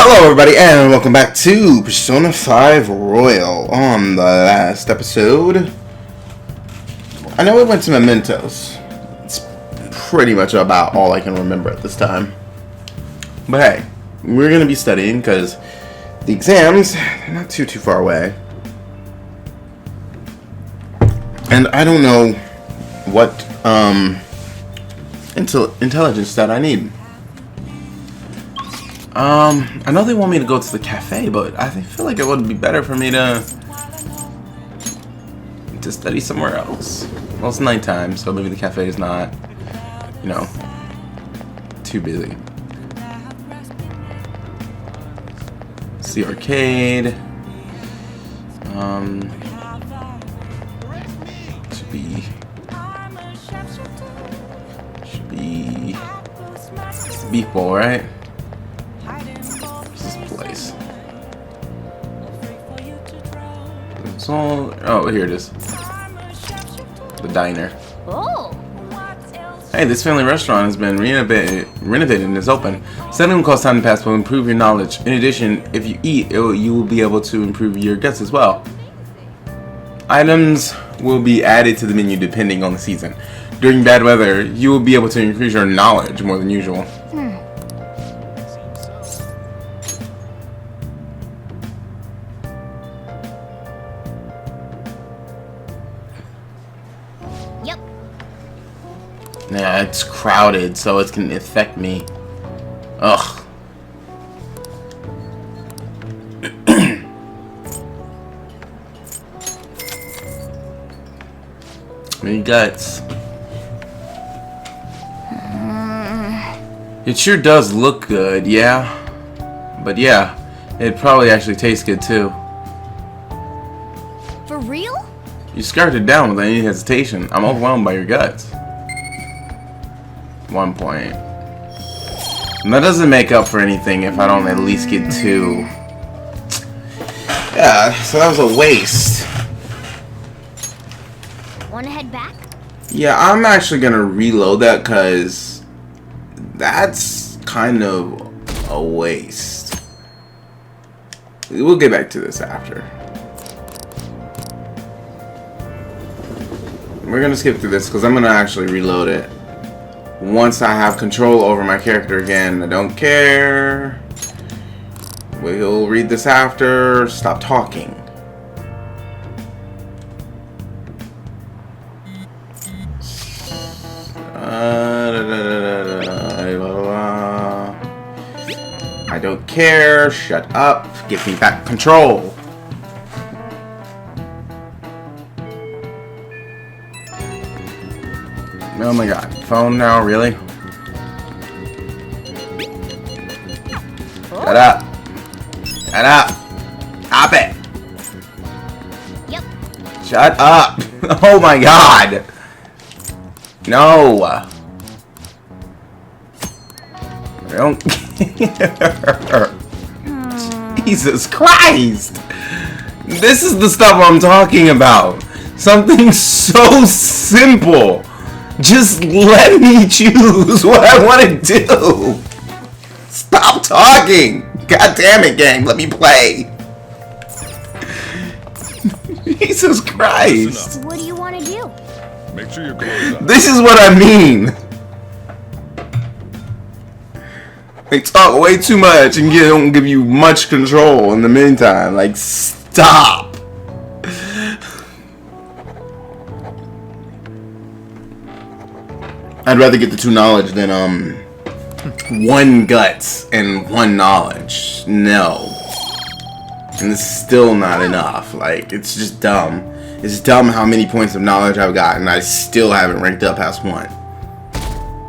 Hello everybody and welcome back to Persona 5 Royal. On the last episode, I know we went to Mementos. It's pretty much about all I can remember at this time. But hey, we're going to be studying because the exams, they're not too far away. And I don't know what intelligence that I need. I know they want me to go to the cafe, but I feel like it would be better for me to study somewhere else. Well, it's nighttime, so maybe the cafe is not, you know, too busy. It's the arcade. Should be Beef Bowl, right? So, oh, here it is. The diner. Oh. Hey, this family restaurant has been renovated and is open. Studying will cause time to pass will improve your knowledge. In addition, if you eat, you will be able to improve your guts as well. Items will be added to the menu depending on the season. During bad weather, you will be able to increase your knowledge more than usual. Nah, it's crowded, so it can affect me. Ugh. Many guts. It sure does look good, yeah. But yeah, it probably actually tastes good too. For real? You scarfed it down without any hesitation. I'm overwhelmed by your guts. 1 point. And that doesn't make up for anything if I don't at least get 2. Yeah, so that was a waste. Wanna head back? Yeah, I'm actually gonna reload that because that's kind of a waste. We'll get back to this after. We're gonna skip through this because I'm gonna actually reload it once I have control over my character again. I don't care. We'll read this after. Stop talking. I don't care. Shut up. Give me back control. Oh my god. Phone now, really? Shut up. Shut up. Stop it. Yep. Shut up. Oh my god. No. I don't care. Jesus Christ. This is the stuff I'm talking about. Something so simple. Just let me choose what I want to do. Stop talking. God damn it, game. Let me play. Jesus Christ. What do you want to do? Make sure your clothes on. This is what I mean. They talk way too much and don't give you much control in the meantime. Like, stop. I'd rather get the 2 knowledge than 1 guts and 1 knowledge. No. And it's still not enough. Like, it's just dumb. It's dumb how many points of knowledge I've gotten. I still haven't ranked up past 1.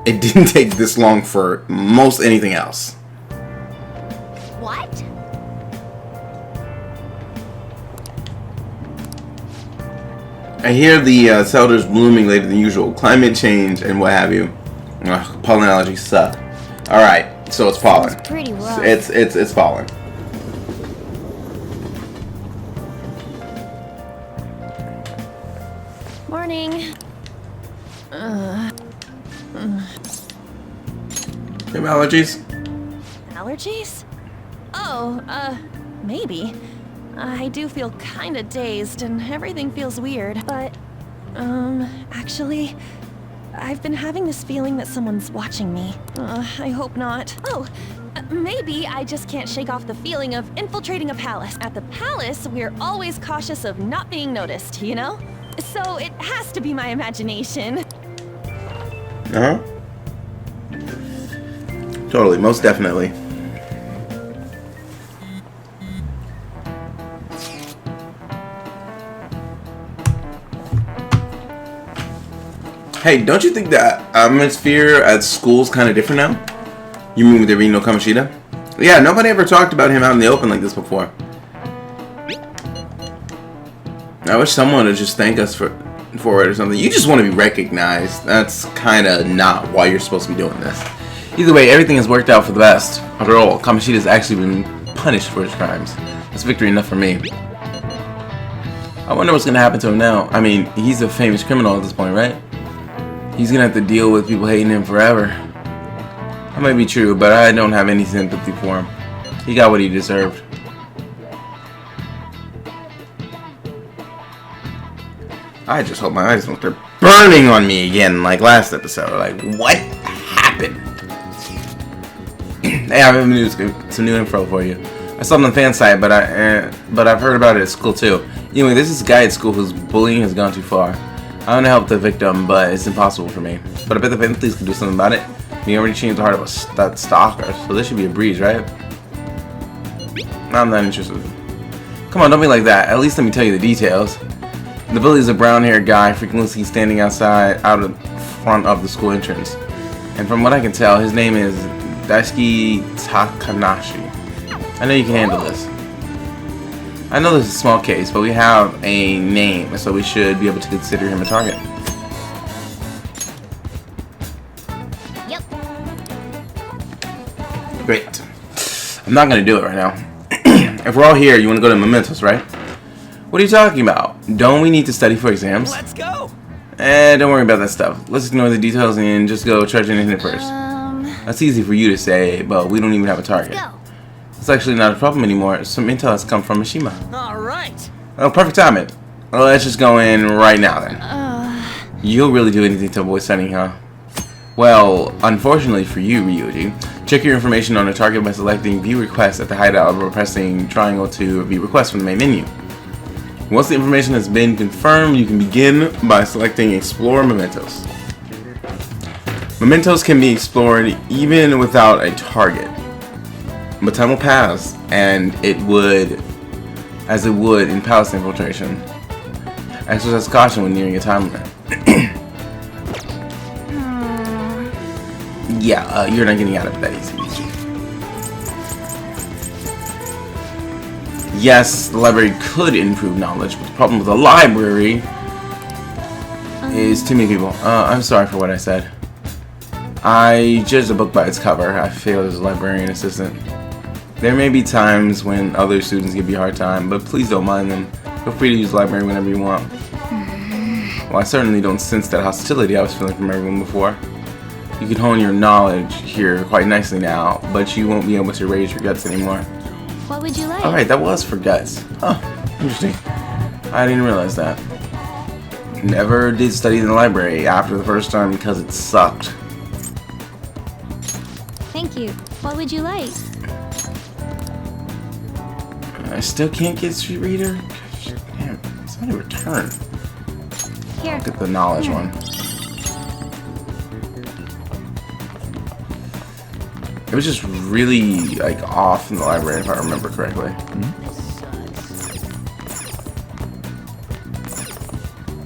It didn't take this long for most anything else. What? I hear the cellar's blooming later than usual. Climate change and what have you. Ugh, pollen allergies suck. Alright, so it's pollen. It's pretty rough. It's pollen. Morning. You have allergies? Allergies? Oh, maybe. I do feel kinda dazed and everything feels weird, but, actually, I've been having this feeling that someone's watching me. I hope not. Oh, maybe I just can't shake off the feeling of infiltrating a palace. At the palace, we're always cautious of not being noticed, you know? So it has to be my imagination. Uh-huh. Totally, most definitely. Hey, don't you think that atmosphere at school's kind of different now? You mean with there being no Kamoshida? Yeah, nobody ever talked about him out in the open like this before. I wish someone would just thank us for it or something. You just want to be recognized. That's kind of not why you're supposed to be doing this. Either way, everything has worked out for the best. After all, Kamoshida has actually been punished for his crimes. That's victory enough for me. I wonder what's going to happen to him now. I mean, he's a famous criminal at this point, right? He's going to have to deal with people hating him forever. That might be true, but I don't have any sympathy for him. He got what he deserved. I just hope my eyes don't start burning on me again like last episode. Like, what happened? Hey, I have some new info for you. I saw it on the fan site, but I've heard about it at school too. Anyway, this is a guy at school whose bullying has gone too far. I want to help the victim, but it's impossible for me. But I bet the Bentleys can do something about it. We already changed the heart of that stalker, so this should be a breeze, right? I'm not interested. Come on, don't be like that. At least let me tell you the details. The bully is a brown-haired guy frequently seen standing out in front of the school entrance. And from what I can tell, his name is Daisuke Takanashi. I know you can handle this. I know this is a small case, but we have a name, so we should be able to consider him a target. Yep. Great. I'm not going to do it right now. If we're all here, you want to go to Mementos, right? What are you talking about? Don't we need to study for exams? Let's go! Don't worry about that stuff. Let's ignore the details and just go charging in it first. That's easy for you to say, but we don't even have a target. Go. It's actually not a problem anymore. Some intel has come from Mishima. Alright! Oh, perfect timing. Well, let's just go in right now then. You'll really do anything to avoid studying, huh? Well, unfortunately for you, Ryuji, check your information on a target by selecting View Request at the hideout or pressing triangle to view request from the main menu. Once the information has been confirmed, you can begin by selecting Explore Mementos. Mementos can be explored even without a target. But time will pass, and it would in palace infiltration. Exercise caution when nearing a time limit. Yeah, you're not getting out of it that easy. Yes, the library could improve knowledge, but the problem with the library is too many people. I'm sorry for what I said. I judged a book by its cover. I failed as a librarian assistant. There may be times when other students give you a hard time, but please don't mind them. Feel free to use the library whenever you want. Well, I certainly don't sense that hostility I was feeling from everyone before. You can hone your knowledge here quite nicely now, but you won't be able to raise your guts anymore. What would you like? Alright, that was for guts. Huh, interesting. I didn't realize that. Never did study in the library after the first time because it sucked. Thank you. What would you like? I still can't get Street Reader? Damn, somebody return. Here. Get the knowledge one. It was just really like off in the library if I remember correctly.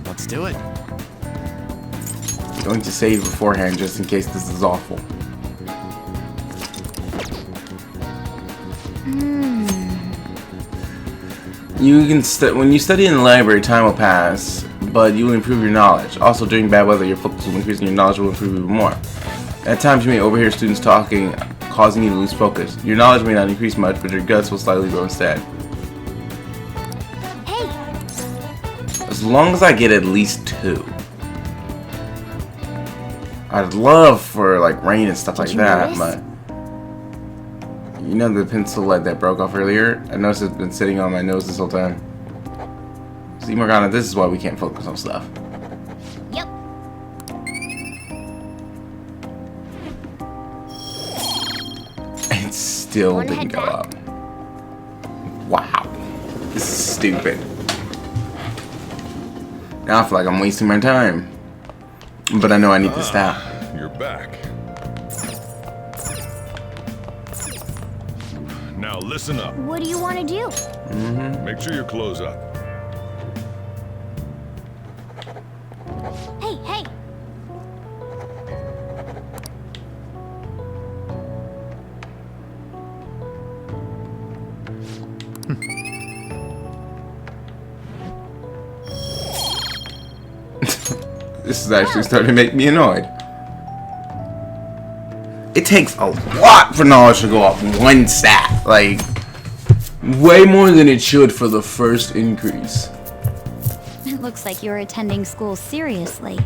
Let's do it. Going to save beforehand just in case this is awful. You can when you study in the library, time will pass, but you will improve your knowledge. Also, during bad weather, your focus will increase and your knowledge will improve even more. At times, you may overhear students talking, causing you to lose focus. Your knowledge may not increase much, but your guts will slightly grow instead. Hey. As long as I get at least 2. I'd love for like rain and stuff like that, but You know the pencil lead that broke off earlier? I noticed it's been sitting on my nose this whole time. See, Morgana, this is why we can't focus on stuff. Yep. It still Wanna didn't head go back? up. Wow. This is stupid. Now I feel like I'm wasting my time. But I know I need to stop. You're back. Now listen up. What do you want to do? Make sure your clothes up. Hey, hey. This is actually starting to make me annoyed. It takes a lot for knowledge to go up one stat. Like, way more than it should for the first increase. It looks like you're attending school seriously.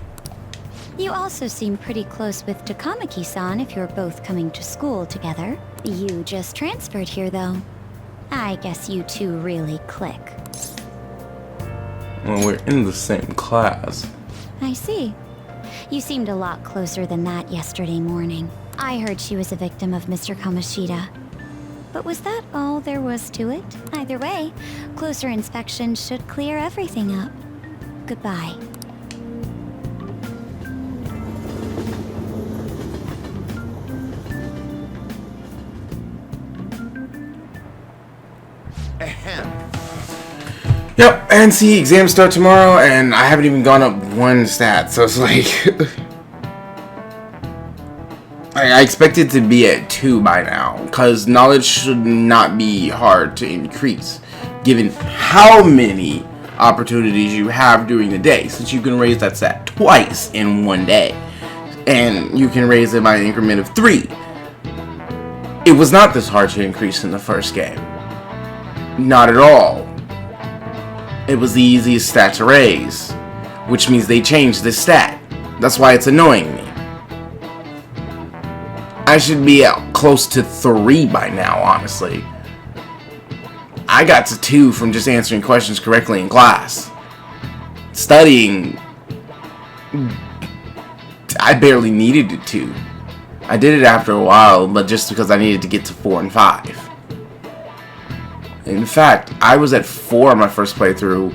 You also seem pretty close with Takamaki-san if you're both coming to school together. You just transferred here, though. I guess you two really click. Well, we're in the same class. I see. You seemed a lot closer than that yesterday morning. I heard she was a victim of Mr. Kamoshida. But was that all there was to it? Either way, closer inspection should clear everything up. Goodbye. Yep, and see, exams start tomorrow, and I haven't even gone up one stat, so it's like... I expected to be at 2 by now, because knowledge should not be hard to increase, given how many opportunities you have during the day, since you can raise that stat twice in one day, and you can raise it by an increment of 3. It was not this hard to increase in the first game. Not at all. It was the easiest stat to raise, which means they changed this stat. That's why it's annoying me. I should be at close to 3 by now, honestly. I got to 2 from just answering questions correctly in class. Studying, I barely needed it to. I did it after a while, but just because I needed to get to 4 and 5. In fact, I was at 4 on my first playthrough.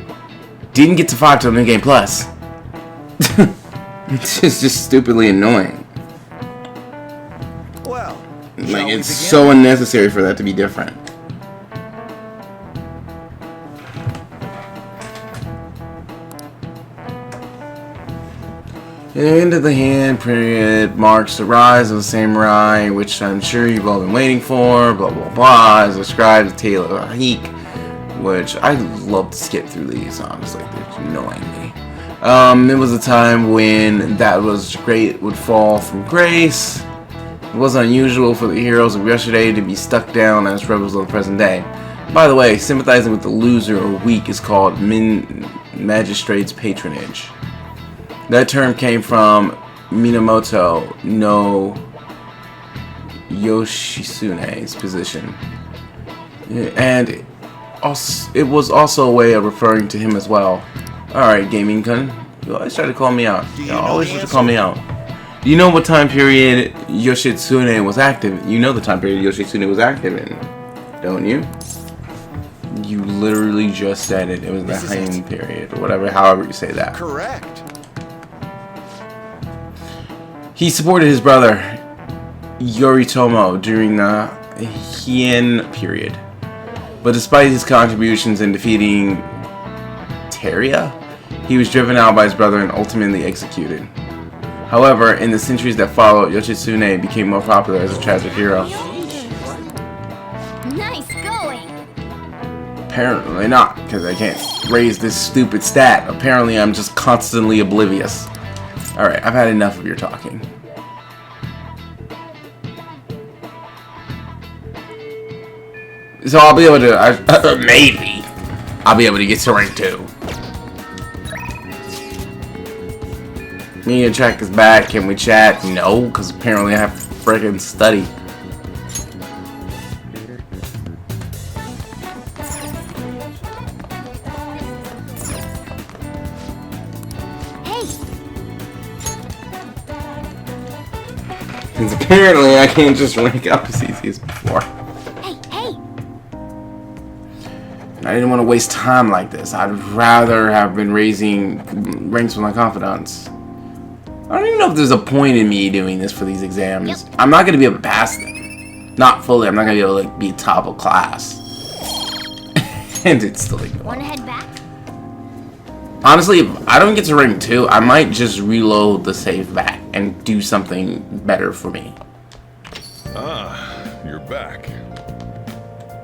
Didn't get to 5 till New Game Plus. It's just stupidly annoying. Well, Like, it's so unnecessary for that to be different. The end of the hand period marks the rise of the samurai, which I'm sure you've all been waiting for, blah blah blah, as described the tale of Hik, which I love to skip through these, honestly, they're annoying me. It was a time when that was great would fall from grace. It wasn't unusual for the heroes of yesterday to be stuck down as rebels of the present day. By the way, sympathizing with the loser or weak is called magistrate's patronage. That term came from Minamoto no Yoshitsune's position. And it was also a way of referring to him as well. Alright, Gaming Kun. You always try to call me out. You always try to call me out. You know what time period Yoshitsune was active? You know the time period Yoshitsune was active in, don't you? You literally just said it. It was the Heian period, or whatever, however you say that. Correct. He supported his brother Yoritomo during the Heian period, but despite his contributions in defeating Teria, he was driven out by his brother and ultimately executed. However, in the centuries that followed, Yoshitsune became more popular as a tragic hero. Nice going. Apparently not, because I can't raise this stupid stat. Apparently I'm just constantly oblivious. Alright, I've had enough of your talking. So I'll be able to, maybe, I'll be able to get to rank 2. Me and Jack is back. Can we chat? No, because apparently I have to freaking study. Because apparently I can't just rank up as easy as before. Hey, hey! And I didn't want to waste time like this. I'd rather have been raising ranks with my confidants. I don't even know if there's a point in me doing this for these exams. Yep. I'm not going to be able to pass them. Not fully. I'm not going to be able to be top of class. And it's still ignored. Wanna head back? Honestly, if I don't get to rank 2, I might just reload the save back and do something better for me. Ah, you're back.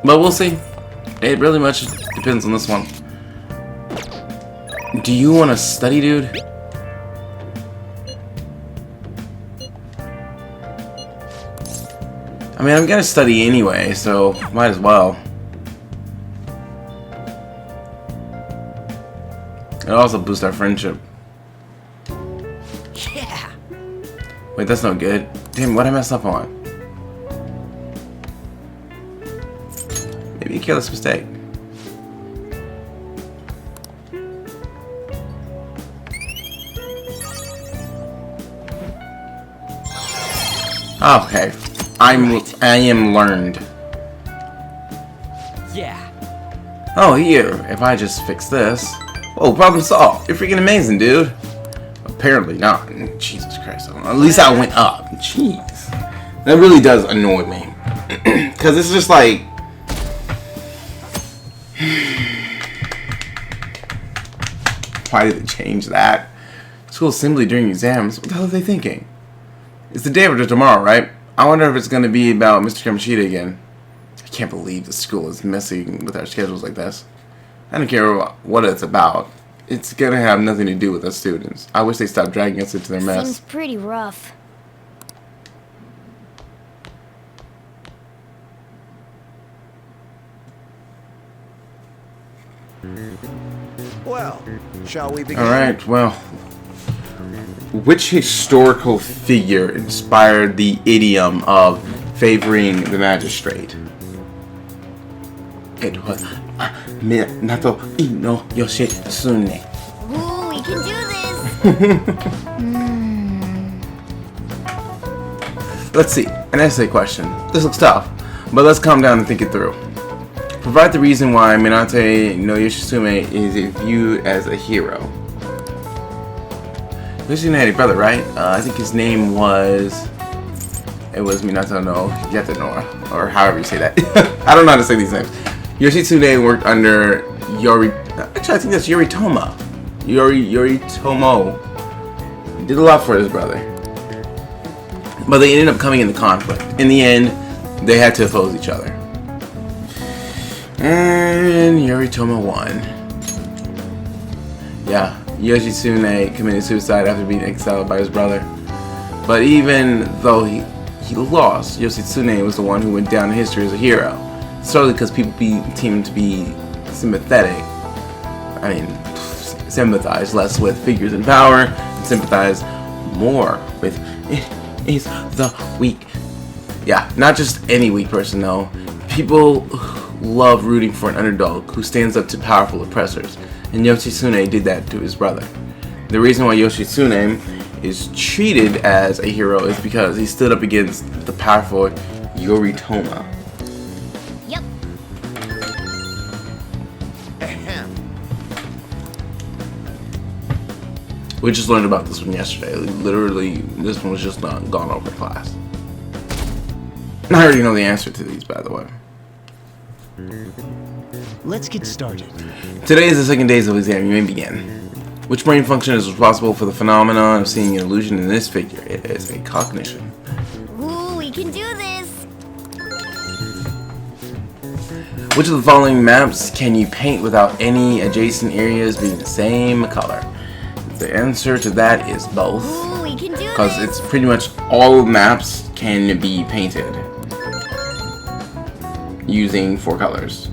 But we'll see. It really much depends on this one. Do you want to study, dude? I mean, I'm gonna study anyway, so might as well. It'll also boost our friendship. Yeah. Wait, that's no good. Damn, what did I mess up on? Maybe a careless mistake. Okay. I am learned. Yeah. Oh, here. If I just fix this. Whoa, problem solved. You're freaking amazing, dude. Apparently not. Jesus Christ. At least I went up. Jeez. That really does annoy me. Because it's just like... Why did they change that? School assembly during exams? What the hell are they thinking? It's the day after tomorrow, right? I wonder if it's going to be about Mr. Kamoshida again. I can't believe the school is messing with our schedules like this. I don't care what it's about. It's going to have nothing to do with us students. I wish they stopped dragging us into their mess. Seems pretty rough. Well, shall we begin? Alright, well. Which historical figure inspired the idiom of favoring the magistrate? It was Minato no Yoshitsune. Ooh, we can do this! Let's see, an essay question. This looks tough, but let's calm down and think it through. Provide the reason why Minato no Yoshitsune is viewed as a hero. Yoshitsune had a brother, right? I think his name was... It was Minato no Yatanora, or however you say that. I don't know how to say these names. Yoshitsune worked under Actually, I think that's Yoritomo. Yoritomo. He did a lot for his brother. But they ended up coming into conflict. In the end, they had to oppose each other. And Yoritomo won. Yeah, Yoshitsune committed suicide after being exiled by his brother. But even though he lost, Yoshitsune was the one who went down in history as a hero. Solely because people seemed to be sympathetic. I mean, sympathize less with figures in power and sympathize more with is the weak. Yeah, not just any weak person though. People love rooting for an underdog who stands up to powerful oppressors, and Yoshitsune did that to his brother. The reason why Yoshitsune is treated as a hero is because he stood up against the powerful Yoritomo. Yep. Ahem. We just learned about this one yesterday. Literally, this one was just not gone over in class. I already know the answer to these, by the way. Let's get started. Today is the second day of the exam. You may begin. Which brain function is responsible for the phenomenon of seeing an illusion in this figure? It is a cognition. Ooh, we can do this! Which of the following maps can you paint without any adjacent areas being the same color? The answer to that is both. Ooh, we can do Because this! it's pretty much all maps can be painted using 4 colors.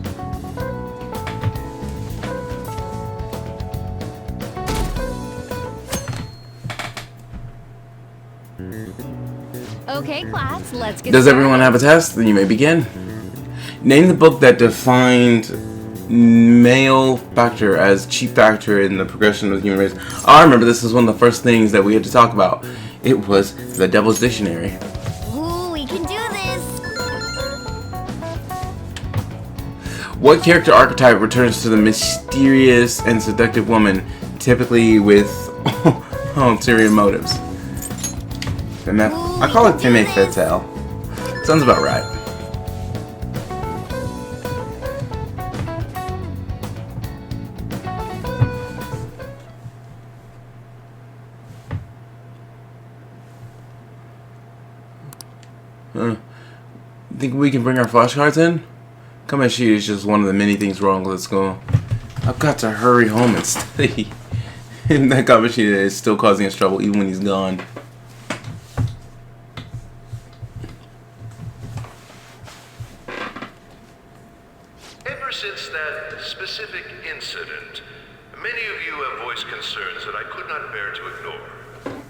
Okay, class, let's get Does started. everyone have a test? Then you may begin. Name the book that defined male factor as chief factor in the progression of the human race. Oh, I remember this was one of the first things that we had to talk about. It was the Devil's Dictionary. What character archetype returns to the mysterious and seductive woman, typically with ulterior motives? I call it femme fatale. Sounds about right. Think we can bring our flashcards in? Kamashita is just one of the many things wrong with school. I've got to hurry home and study. And that Kamashita is still causing us trouble even when he's gone. Ever since that specific incident, many of you have voiced concerns that I could not bear to ignore.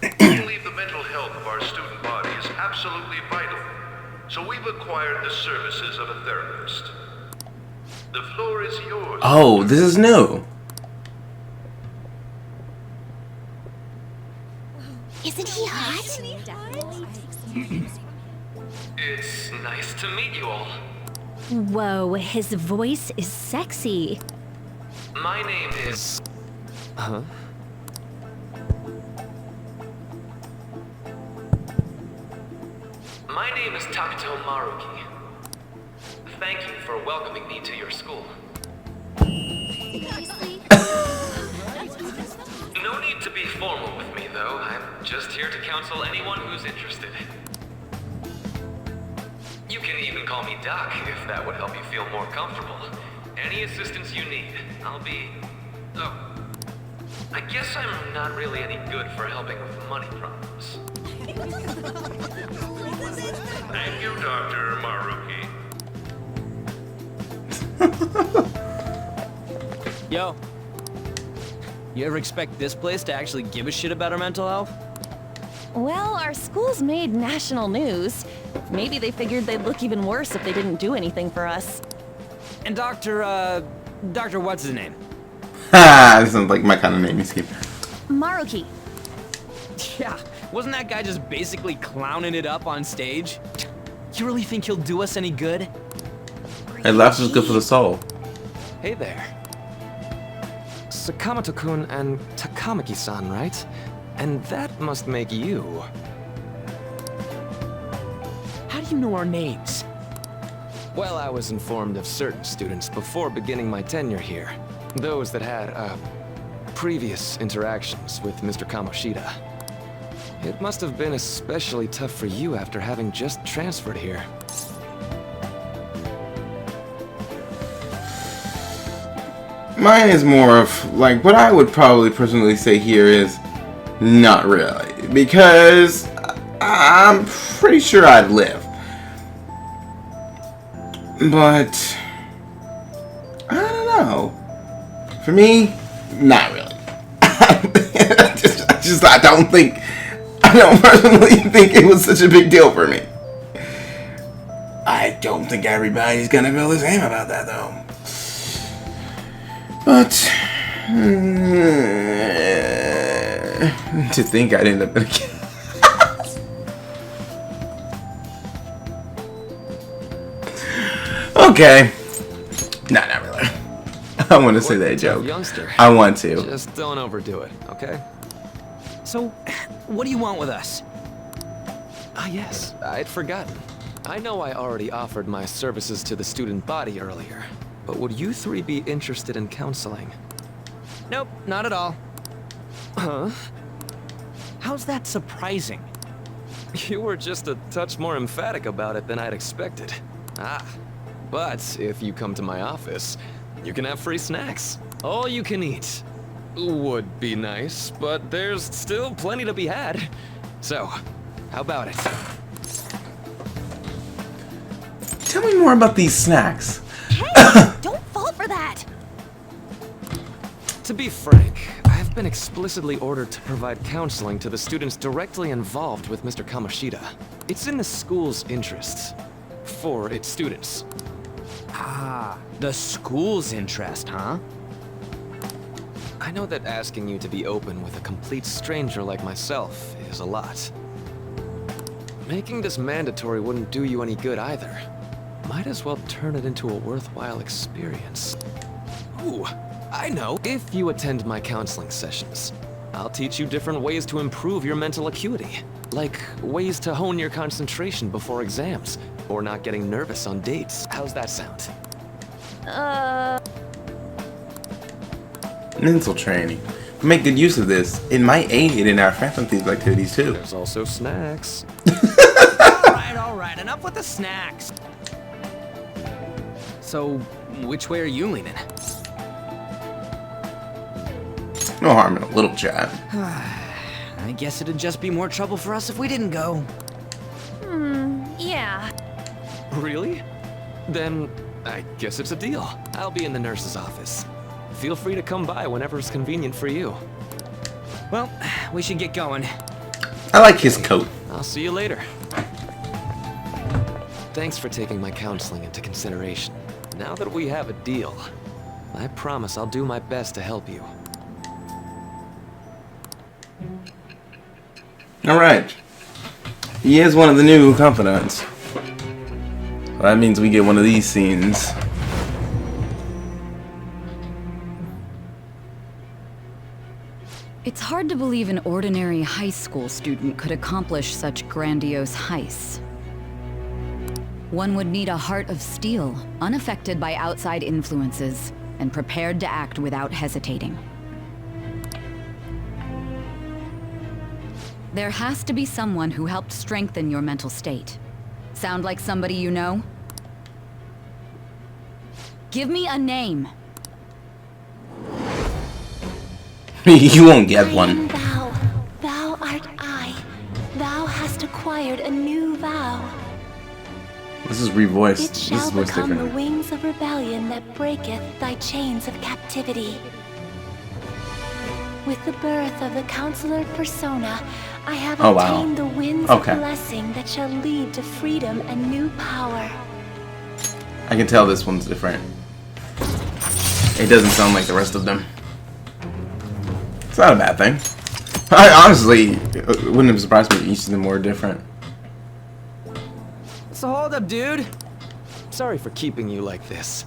We believe the mental health of our student body is absolutely vital. So we've acquired the services of a therapist. The floor is yours. Oh, this is new. Isn't he hot? It's nice to meet you all. Whoa, his voice is sexy. My name is... Huh? My name is Takuto Maruki. Thank you for welcoming me to your school. No need to be formal with me, though. I'm just here to counsel anyone who's interested. You can even call me Doc, if that would help you feel more comfortable. Any assistance you need, I'll be... Oh, I guess I'm not really any good for helping with money problems. Thank you, Dr. Maruki. Yo. You ever expect this place to actually give a shit about our mental health? Well, our school's made national news. Maybe they figured they'd look even worse if they didn't do anything for us. And Dr. what's his name? Ha! This sounds like my kind of name, Skip. Maruki. Yeah, wasn't that guy just basically clowning it up on stage? You really think he'll do us any good? Hey, laughs is good for the soul. Hey there. Sakamoto-kun and Takamaki-san, right? And that must make you. How do you know our names? Well, I was informed of certain students before beginning my tenure here. Those that had, previous interactions with Mr. Kamoshida. It must have been especially tough for you after having just transferred here. Mine is more of, like, what I would probably personally say here is not really. Because I'm pretty sure I'd live. But I don't know. For me, not really. I don't personally think it was such a big deal for me. I don't think everybody's gonna feel the same about that, though. But to think I'd end up in a cast. Okay. Nah, not really. I want to say that joke. Youngster. I want to. Just don't overdo it, okay? So, what do you want with us? Ah, yes, I'd forgotten. I know I already offered my services to the student body earlier, but would you three be interested in counseling? Nope, not at all. Huh? How's that surprising? You were just a touch more emphatic about it than I'd expected. Ah, but if you come to my office, you can have free snacks. All you can eat. Would be nice, but there's still plenty to be had. So, how about it? Tell me more about these snacks. Hey, don't fall for that. To be frank, I've been explicitly ordered to provide counseling to the students directly involved with Mr. Kamoshida. It's in the school's interests. For its students. Ah, the school's interest, huh? I know that asking you to be open with a complete stranger like myself is a lot. Making this mandatory wouldn't do you any good either. Might as well turn it into a worthwhile experience. Ooh, I know. If you attend my counseling sessions, I'll teach you different ways to improve your mental acuity. Like ways to hone your concentration before exams, or not getting nervous on dates. How's that sound? Mental training. Make good use of this. It might aid in our faculty's activities too. There's also snacks. All right, enough with the snacks. So, which way are you leaning? No harm in a little chat. I guess it'd just be more trouble for us if we didn't go. Yeah. Really? Then I guess it's a deal. I'll be in the nurse's office. Feel free to come by whenever it's convenient for you. Well, we should get going. I like his coat. I'll see you later. Thanks for taking my counseling into consideration. Now that we have a deal, I promise I'll do my best to help you. Alright. He is one of the new confidants. Well, that means we get one of these scenes. It's hard to believe an ordinary high school student could accomplish such grandiose heists. One would need a heart of steel, unaffected by outside influences, and prepared to act without hesitating. There has to be someone who helped strengthen your mental state. Sound like somebody you know? Give me a name. You won't get one. I am thou. Thou art I. Thou hast acquired a new vow. This is revoiced. It This shall is voiced become the different. wings of rebellion that breaketh thy chains of captivity. With the birth of the Counselor Persona, I have Oh, wow. obtained the winds Okay. of blessing that shall lead to freedom and new power. I can tell this one's different. It doesn't sound like the rest of them. It's not a bad thing. I honestly wouldn't have surprised me if each of them were different. So hold up, dude. Sorry for keeping you like this.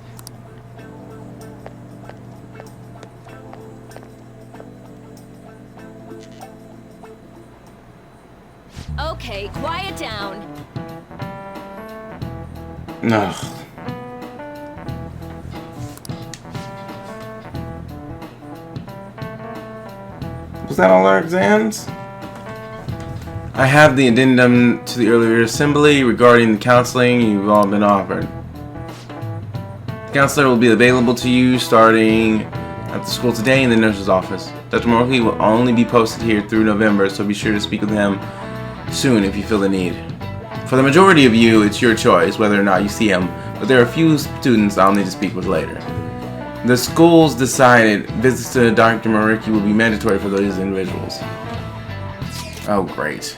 Okay, quiet down. No. Was that all our exams? I have the addendum to the earlier assembly regarding the counseling you've all been offered. The counselor will be available to you starting at the school today in the nurse's office. Dr. Moroki will only be posted here through November, so be sure to speak with him soon if you feel the need. For the majority of you, it's your choice whether or not you see him, but there are a few students I'll need to speak with later. The school's decided visits to Dr. Moroki will be mandatory for those individuals. Oh, great.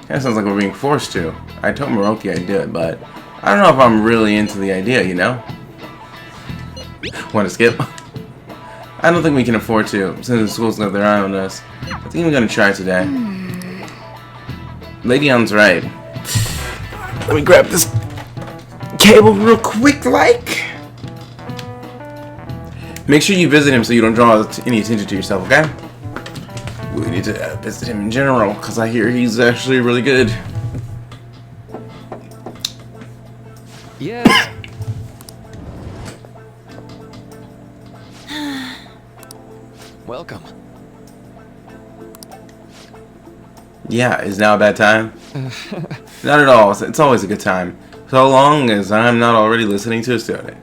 That sounds like we're being forced to. I told Moroki I did, but I don't know if I'm really into the idea, you know? Want to skip? I don't think we can afford to, since the school's got their eye on us. I think I'm gonna try today. Lady On's right. Let me grab this cable real quick, like. Make sure you visit him so you don't draw any attention to yourself, okay? We need to visit him in general, because I hear he's actually really good. Yes. Welcome. Yeah, is now a bad time? Not at all. It's always a good time. So long as I'm not already listening to a student.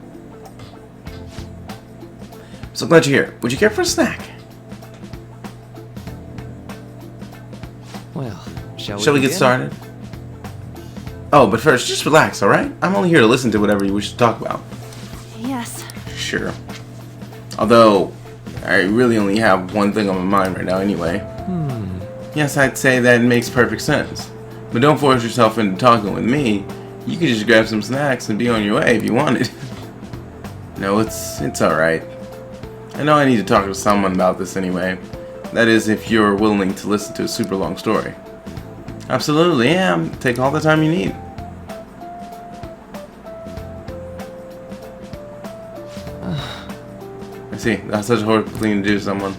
So glad you're here. Would you care for a snack? Well, shall we get begin? started? Oh, but first, just relax, alright? I'm only here to listen to whatever you wish to talk about. Yes. Sure. Although, I really only have one thing on my mind right now anyway. Yes, I'd say that makes perfect sense. But don't force yourself into talking with me. You could just grab some snacks and be on your way if you wanted. No, it's alright. I know I need to talk to someone about this anyway. That is, if you're willing to listen to a super long story. Absolutely, yeah. Take all the time you need. I see. That's such a horrible thing to do to someone.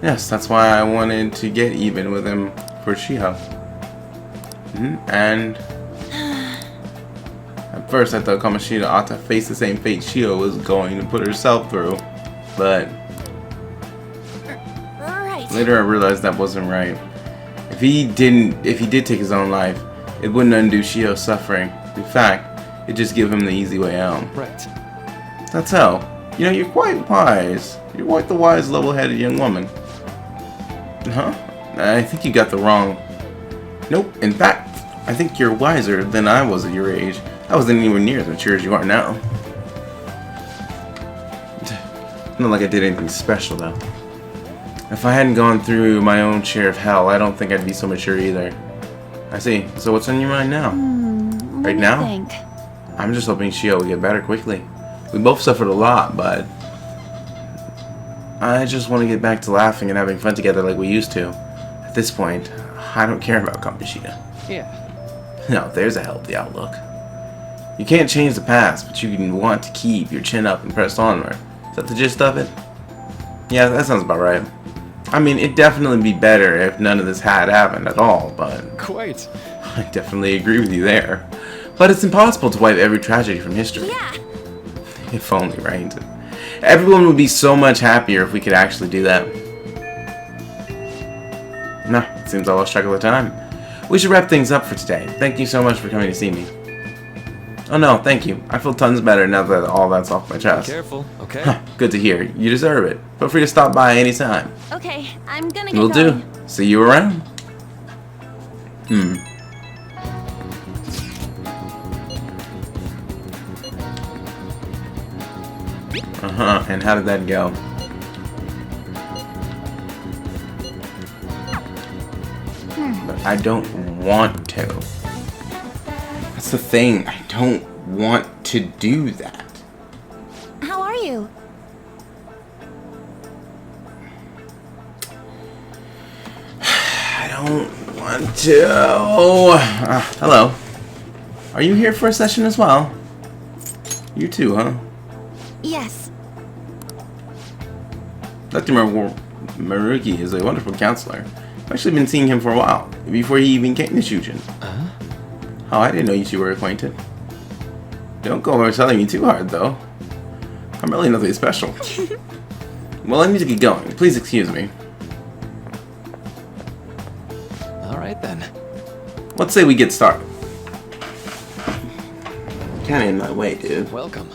Yes, that's why I wanted to get even with him for Shiho. And at first I thought Kamoshida ought to face the same fate Shiho was going to put herself through, but later I realized that wasn't right. If he did take his own life, it wouldn't undo Shiho's suffering. In fact, it'd just give him the easy way out. Right. That's how. You know, you're quite wise. You're quite the wise, level-headed young woman. Huh? I think you got the wrong... Nope. In fact, I think you're wiser than I was at your age. I wasn't anywhere near as mature as you are now. Not like I did anything special, though. If I hadn't gone through my own share of hell, I don't think I'd be so mature either. I see. So what's on your mind now? Right now? Think. I'm just hoping Shiho will get better quickly. We both suffered a lot, but I just want to get back to laughing and having fun together like we used to. At this point, I don't care about Kamoshida. Yeah. No, there's a healthy outlook. You can't change the past, but you can want to keep your chin up and press onward. Is that the gist of it? Yeah, that sounds about right. I mean, it'd definitely be better if none of this had happened at all, but... Quite. I definitely agree with you there. But it's impossible to wipe every tragedy from history. Yeah. If only, right? Everyone would be so much happier if we could actually do that. Nah, it seems I lost track of the time. We should wrap things up for today. Thank you so much for coming to see me. Oh no, thank you. I feel tons better now that all that's off my chest. Careful, okay? Huh, good to hear. You deserve it. Feel free to stop by anytime. Okay, I'm gonna get Will going. do. See you around. And how did that go? But I don't want to. That's the thing. I don't want to do that. How are you? I don't want to. Hello. Are you here for a session as well? You too, huh? Yes. Dr. Maruki is a wonderful counselor. I've actually been seeing him for a while, before he even came to Shujin. Oh, I didn't know you two were acquainted. Don't go over telling me too hard, though. I'm really nothing special. Well, I need to get going. Please excuse me. Alright then. Let's say we get started. Kinda in my way, dude. Welcome.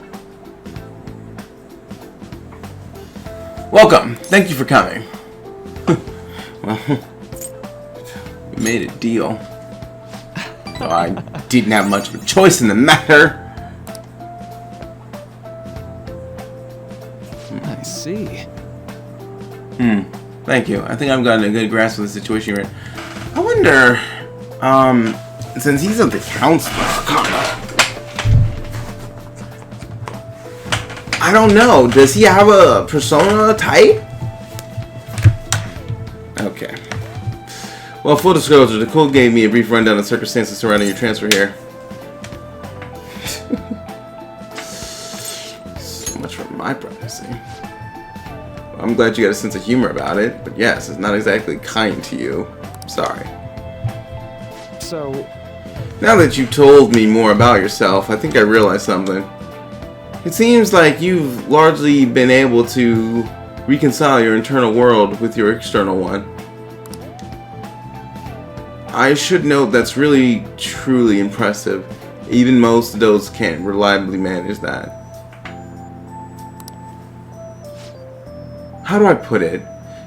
Welcome. Thank you for coming. Well, we made a deal. Though I didn't have much of a choice in the matter. I see. Thank you. I think I've gotten a good grasp of the situation you're in. I wonder, since he's the counselor, I don't know. Does he have a persona type? Okay. Well, full disclosure, the code gave me a brief rundown of circumstances surrounding your transfer here. So much for my privacy. Well, I'm glad you got a sense of humor about it, but yes, it's not exactly kind to you. Sorry. So... Now that you told me more about yourself, I think I realized something. It seems like you've largely been able to reconcile your internal world with your external one. I should note that's really, truly impressive. Even most adults can't reliably manage that. How do I put it?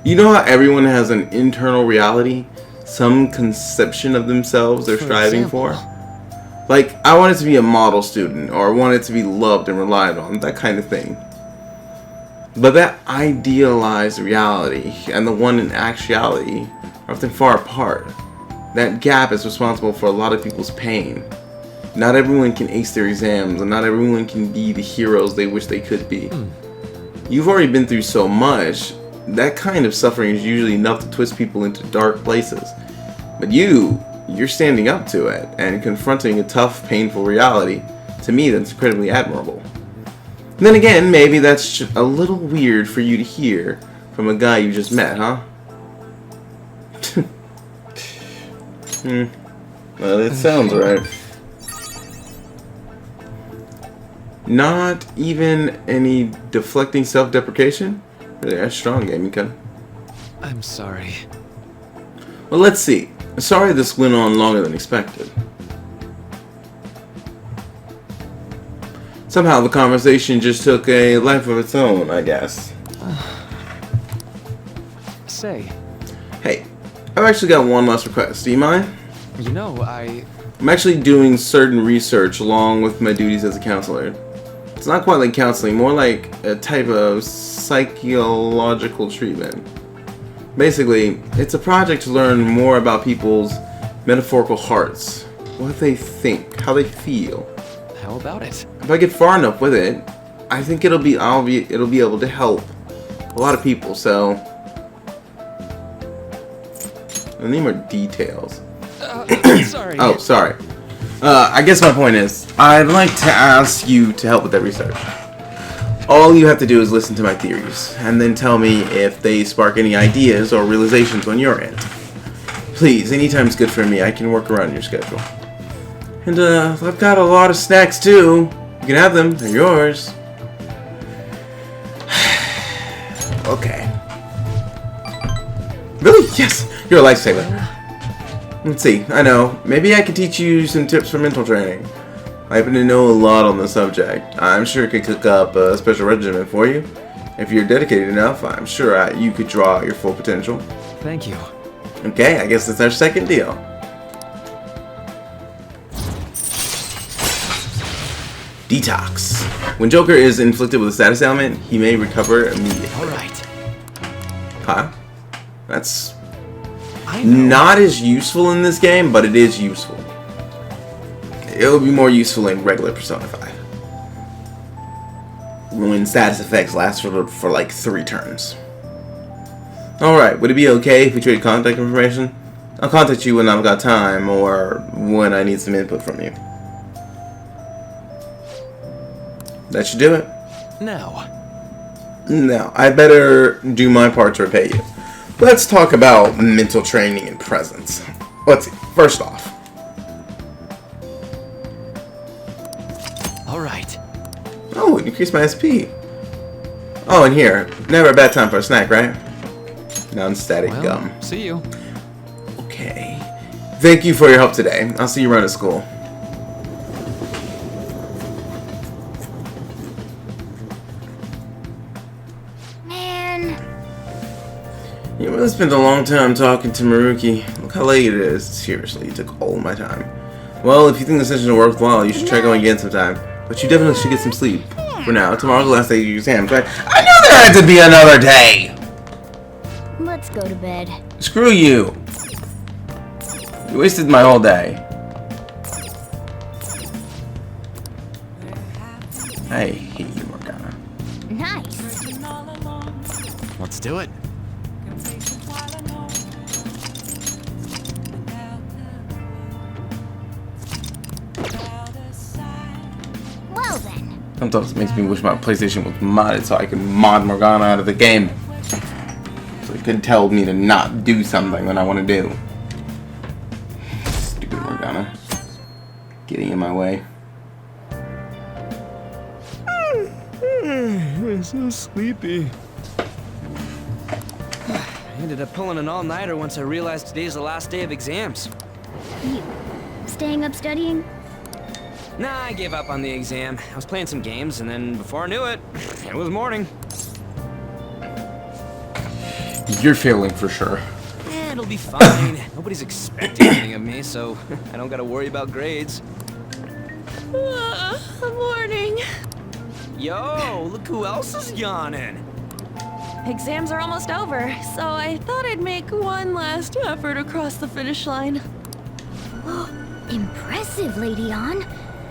You know how everyone has an internal reality? Some conception of themselves they're striving for? Like, I wanted to be a model student, or I wanted to be loved and relied on, that kind of thing. But that idealized reality and the one in actuality are often far apart. That gap is responsible for a lot of people's pain. Not everyone can ace their exams, and not everyone can be the heroes they wish they could be. You've already been through so much, that kind of suffering is usually enough to twist people into dark places. But you're standing up to it and confronting a tough, painful reality. To me, that's incredibly admirable. Then again, maybe that's just a little weird for you to hear from a guy you just met, huh? Well, it sounds right. Not even any deflecting self-deprecation? Really, that's strong, Gaming-kun. I'm sorry. Well, let's see. Sorry this went on longer than expected. Somehow the conversation just took a life of its own, I guess. Say. Hey, I've actually got one last request. Do you mind? You know, I'm actually doing certain research along with my duties as a counselor. It's not quite like counseling, more like a type of psychological treatment. Basically, it's a project to learn more about people's metaphorical hearts, what they think, how they feel. How about it? If I get far enough with it, I think it'll be able to help a lot of people. So I need more details. Sorry. Oh, sorry. I guess my point is, I'd like to ask you to help with that research. All you have to do is listen to my theories, and then tell me if they spark any ideas or realizations on your end. Please, anytime's good for me. I can work around your schedule. And, I've got a lot of snacks, too. You can have them. They're yours. Okay. Really? Yes! You're a lifesaver. Let's see. I know. Maybe I could teach you some tips for mental training. I happen to know a lot on the subject. I'm sure I could cook up a special regimen for you. If you're dedicated enough, I'm sure you could draw out your full potential. Thank you. Okay, I guess that's our second deal. Detox. When Joker is inflicted with a status ailment, he may recover immediately. Alright. Huh? That's not as useful in this game, but it is useful. It would be more useful in regular Persona 5. When status effects last for like 3 turns. Alright, would it be okay if we trade contact information? I'll contact you when I've got time, or when I need some input from you. That should do it. No. No, I better do my part to repay you. Let's talk about mental training and presence. Let's see. First off. Alright. Oh, it increased my SP. Oh, and here. Never a bad time for a snack, right? Non-static gum. See you. Okay. Thank you for your help today. I'll see you around at school. You really spent a long time talking to Maruki. Look how late it is. Seriously, you took all my time. Well, if you think the session is worthwhile, you should try going again sometime. But you definitely should get some sleep. For now, tomorrow's the last day of your exam. I knew there had to be another day! Let's go to bed. Screw you! You wasted my whole day. I hate you, Morgana. Nice. Let's do it. Well then. Sometimes it makes me wish my PlayStation was modded so I could mod Morgana out of the game. So it could tell me to not do something that I want to do. Stupid Morgana. Getting in my way. I'm so sleepy. I ended up pulling an all-nighter once I realized today's the last day of exams. You staying up studying? Nah, I gave up on the exam. I was playing some games, and then before I knew it, it was morning. You're failing for sure. It'll be fine. Nobody's expecting anything of me, so I don't gotta worry about grades. Morning. Yo, look who else is yawning. Exams are almost over, so I thought I'd make one last effort across the finish line. Impressive, Lady Ann.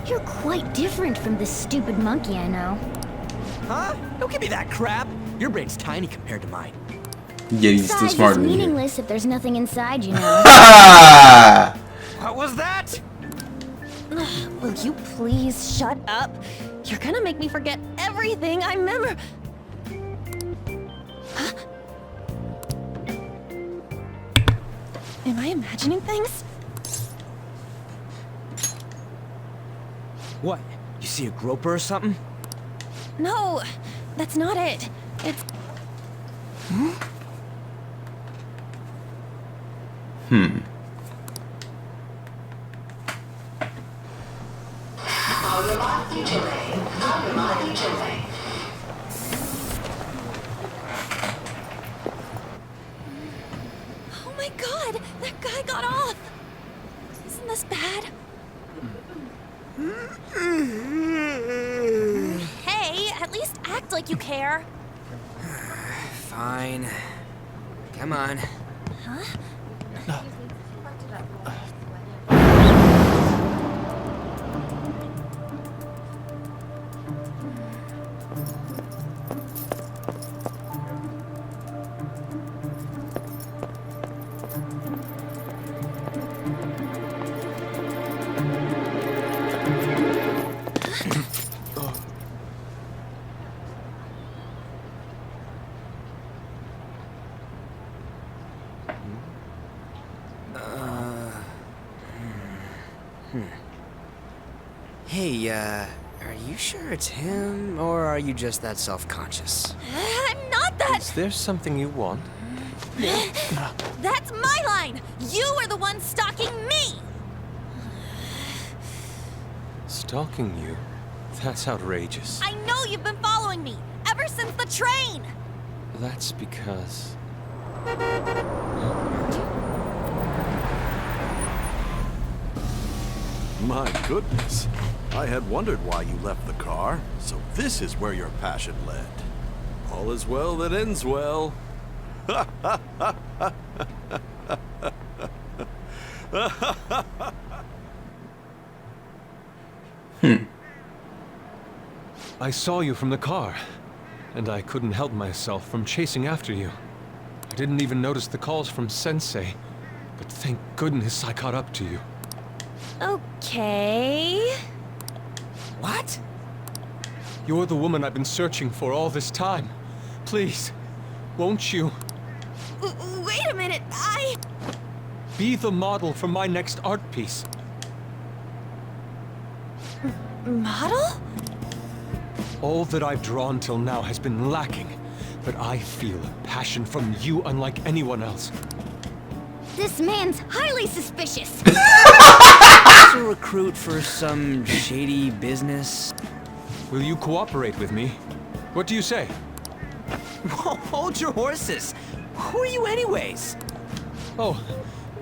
You're quite different from this stupid monkey I know. Huh? Don't give me that crap. Your brain's tiny compared to mine. Yeah, he's still smarter than you. It's meaningless if there's nothing inside, you know. What was that? Will you please shut up? You're gonna make me forget everything I remember. Huh? Am I imagining things? What? You see a groper or something? No, that's not it. It's... Oh my god! That guy got off! Isn't this bad? Hey, at least act like you care. Fine. Come on. Huh? Hey, are you sure it's him, or are you just that self-conscious? I'm not that... Is there something you want? That's my line! You are the one stalking me! Stalking you? That's outrageous. I know you've been following me, ever since the train! That's because... My goodness. I had wondered why you left the car, so this is where your passion led. All is well that ends well. I saw you from the car, and I couldn't help myself from chasing after you. I didn't even notice the calls from Sensei, but thank goodness I caught up to you. Okay... What? You're the woman I've been searching for all this time. Please, won't you? Wait a minute, Be the model for my next art piece. Model? All that I've drawn till now has been lacking, but I feel a passion from you unlike anyone else. This man's highly suspicious. A recruit for some shady business? Will you cooperate with me? What do you say? Hold your horses! Who are you anyways? Oh,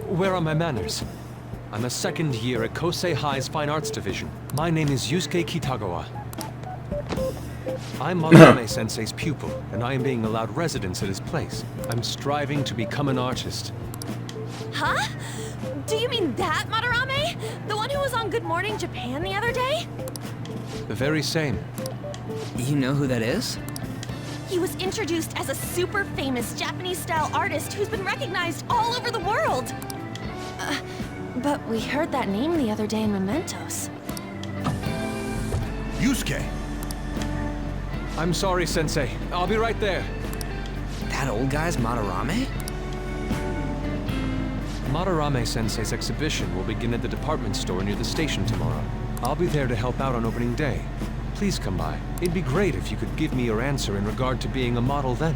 where are my manners? I'm a second year at Kosei High's Fine Arts Division. My name is Yusuke Kitagawa. I'm Madarame-sensei's pupil, and I am being allowed residence at his place. I'm striving to become an artist. Huh? Do you mean that Madarame? The one who was on Good Morning Japan the other day? The very same. You know who that is? He was introduced as a super famous Japanese-style artist who's been recognized all over the world. But we heard that name the other day in Mementos. Yusuke! I'm sorry, Sensei. I'll be right there. That old guy's Madarame? Madarame-sensei's exhibition will begin at the department store near the station tomorrow. I'll be there to help out on opening day. Please come by. It'd be great if you could give me your answer in regard to being a model then.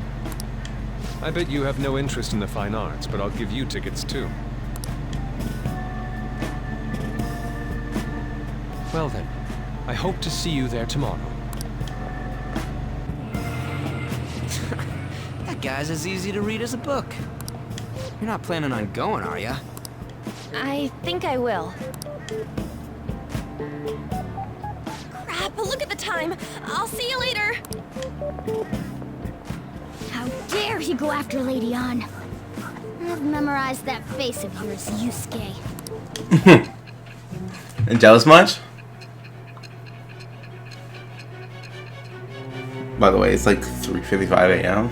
I bet you have no interest in the fine arts, but I'll give you tickets too. Well then, I hope to see you there tomorrow. That guy's as easy to read as a book. You're not planning on going, are ya? I think I will. Crap, look at the time. I'll see you later. How dare he go after Lady Ann? I've memorized that face of yours, Yusuke. And jealous much? By the way, it's like 3:55 a.m.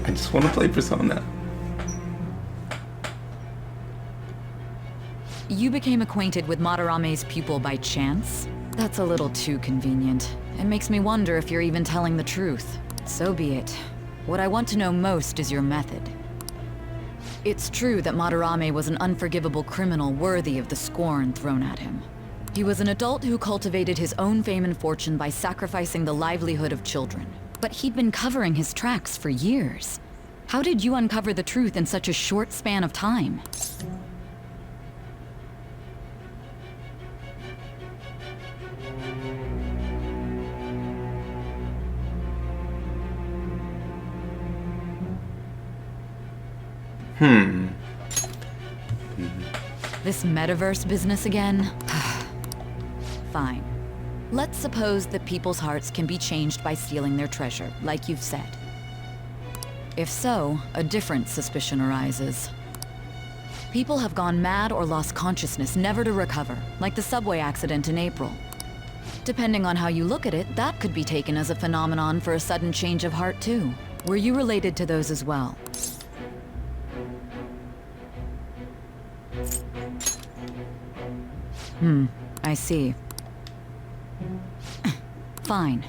I just want to play Persona. you became acquainted with Madarame's pupil by chance? That's a little too convenient. It makes me wonder if you're even telling the truth. So be it. What I want to know most is your method. It's true that Madarame was an unforgivable criminal worthy of the scorn thrown at him. He was an adult who cultivated his own fame and fortune by sacrificing the livelihood of children. But he'd been covering his tracks for years. How did you uncover the truth in such a short span of time? This metaverse business again? Fine. Let's suppose that people's hearts can be changed by stealing their treasure, like you've said. If so, a different suspicion arises. People have gone mad or lost consciousness, never to recover, like the subway accident in April. Depending on how you look at it, that could be taken as a phenomenon for a sudden change of heart too. Were you related to those as well? I see. Fine.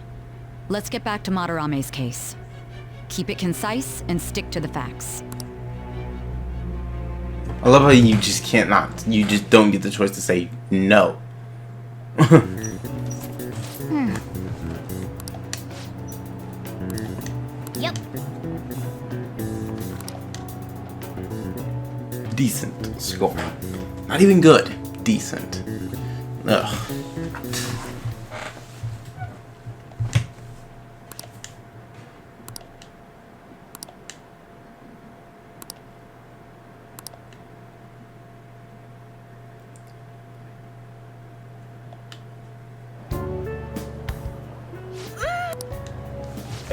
Let's get back to Madarame's case. Keep it concise and stick to the facts. I love how you just can't not. You just don't get the choice to say no. Yep. Decent score. Not even good. Decent. Ugh.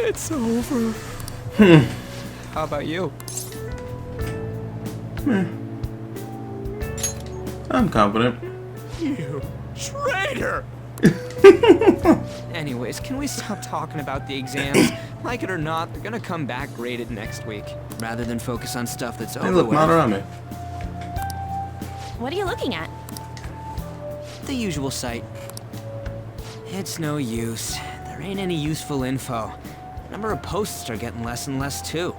It's over. How about you? I'm confident. You traitor! Anyways, can we stop talking about the exams? Like it or not, they're gonna come back graded next week. Rather than focus on stuff that's Hey, over look, with. Madarame. What are you looking at? The usual site. It's no use. There ain't any useful info. Number of posts are getting less and less too.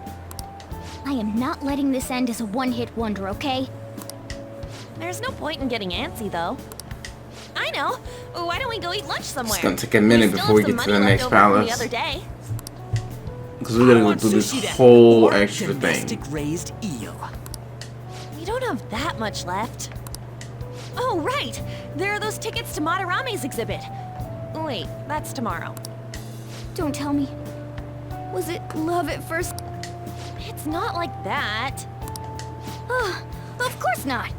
I am not letting this end as a one-hit wonder, okay? There's no point in getting antsy, though. I know. Why don't we go eat lunch somewhere? It's gonna take a minute before we get to the next palace. The other day. Because we gotta go through this whole extra thing. Raised eel. We don't have that much left. Oh, right! There are those tickets to Madarame's exhibit. Wait, that's tomorrow. Don't tell me. Was it love at first? It's not like that. Of course not.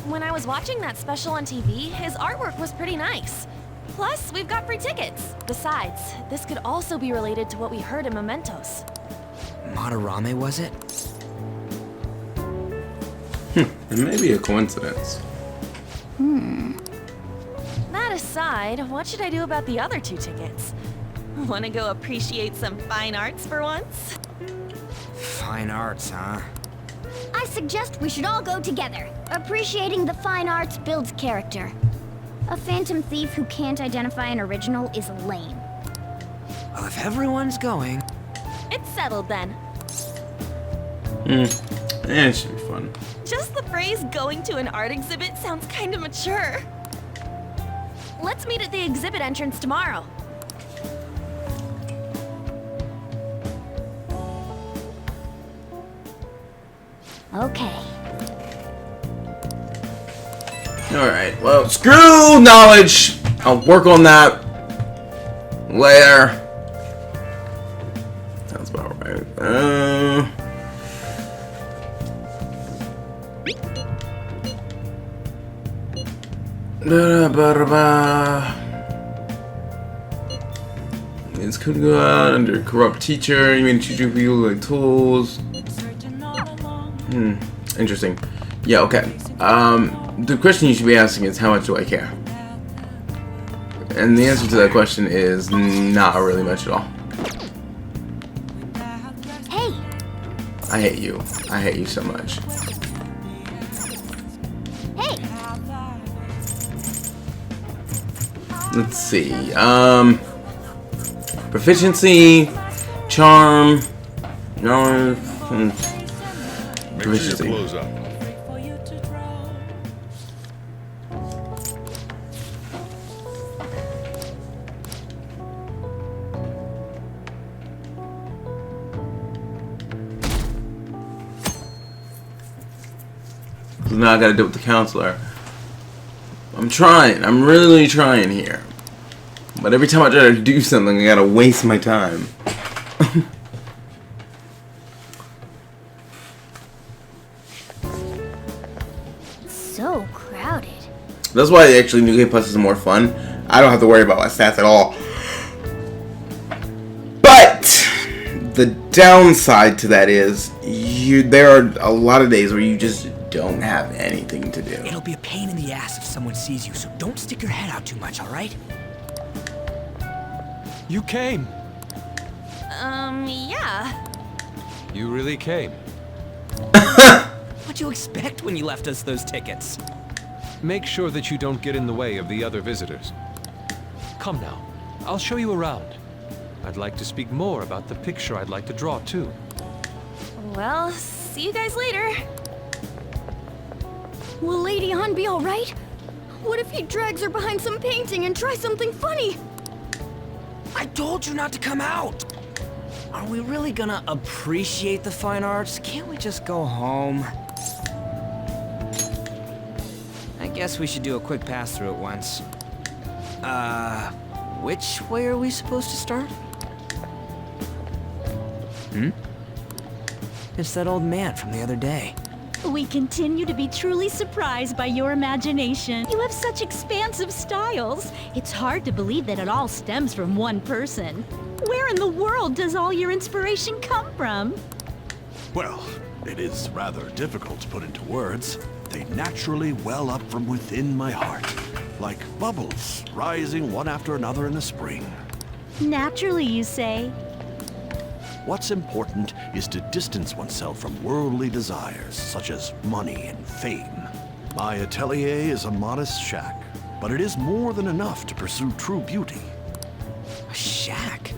When I was watching that special on TV, his artwork was pretty nice. Plus, we've got free tickets. Besides, this could also be related to what we heard in Mementos. Madarame, was it? It may be a coincidence. That aside, what should I do about the other 2 tickets? Want to go appreciate some fine arts for once? Fine arts, huh? I suggest we should all go together. Appreciating the fine arts builds character. A phantom thief who can't identify an original is lame. Well, if everyone's going... It's settled then. It should be fun. Just the phrase going to an art exhibit sounds kind of mature. Let's meet at the exhibit entrance tomorrow. Okay. Alright, well, screw knowledge! I'll work on that later. Sounds about right. This could go out under corrupt teacher. You mean teacher people like tools? Interesting. Yeah, okay. The question you should be asking is how much do I care? And the answer to that question is not really much at all. Hey! I hate you. I hate you so much. Hey! Let's see. Proficiency, charm, no. Make sure your Proficiency. clothes up. So now I gotta do it with the counselor. I'm trying. I'm really trying here. But every time I try to do something, I gotta waste my time. So crowded. That's why actually New Game Plus is more fun. I don't have to worry about my stats at all. But the downside to that is there are a lot of days where you just don't have anything to do. It'll be a pain in the ass if someone sees you, so don't stick your head out too much, alright? You came. Yeah. You really came. What'd you expect when you left us those tickets? Make sure that you don't get in the way of the other visitors. Come now. I'll show you around. I'd like to speak more about the picture I'd like to draw, too. Well, see you guys later. Will Lady Han be alright? What if he drags her behind some painting and tries something funny? I told you not to come out! Are we really gonna appreciate the fine arts? Can't we just go home? I guess we should do a quick pass-through at once. Which way are we supposed to start? It's that old man from the other day. We continue to be truly surprised by your imagination. You have such expansive styles. It's hard to believe that it all stems from one person. Where in the world does all your inspiration come from? Well, it is rather difficult to put into words. They naturally well up from within my heart, like bubbles rising one after another in the spring. Naturally, you say. What's important is to distance oneself from worldly desires, such as money and fame. My atelier is a modest shack, but it is more than enough to pursue true beauty. A shack?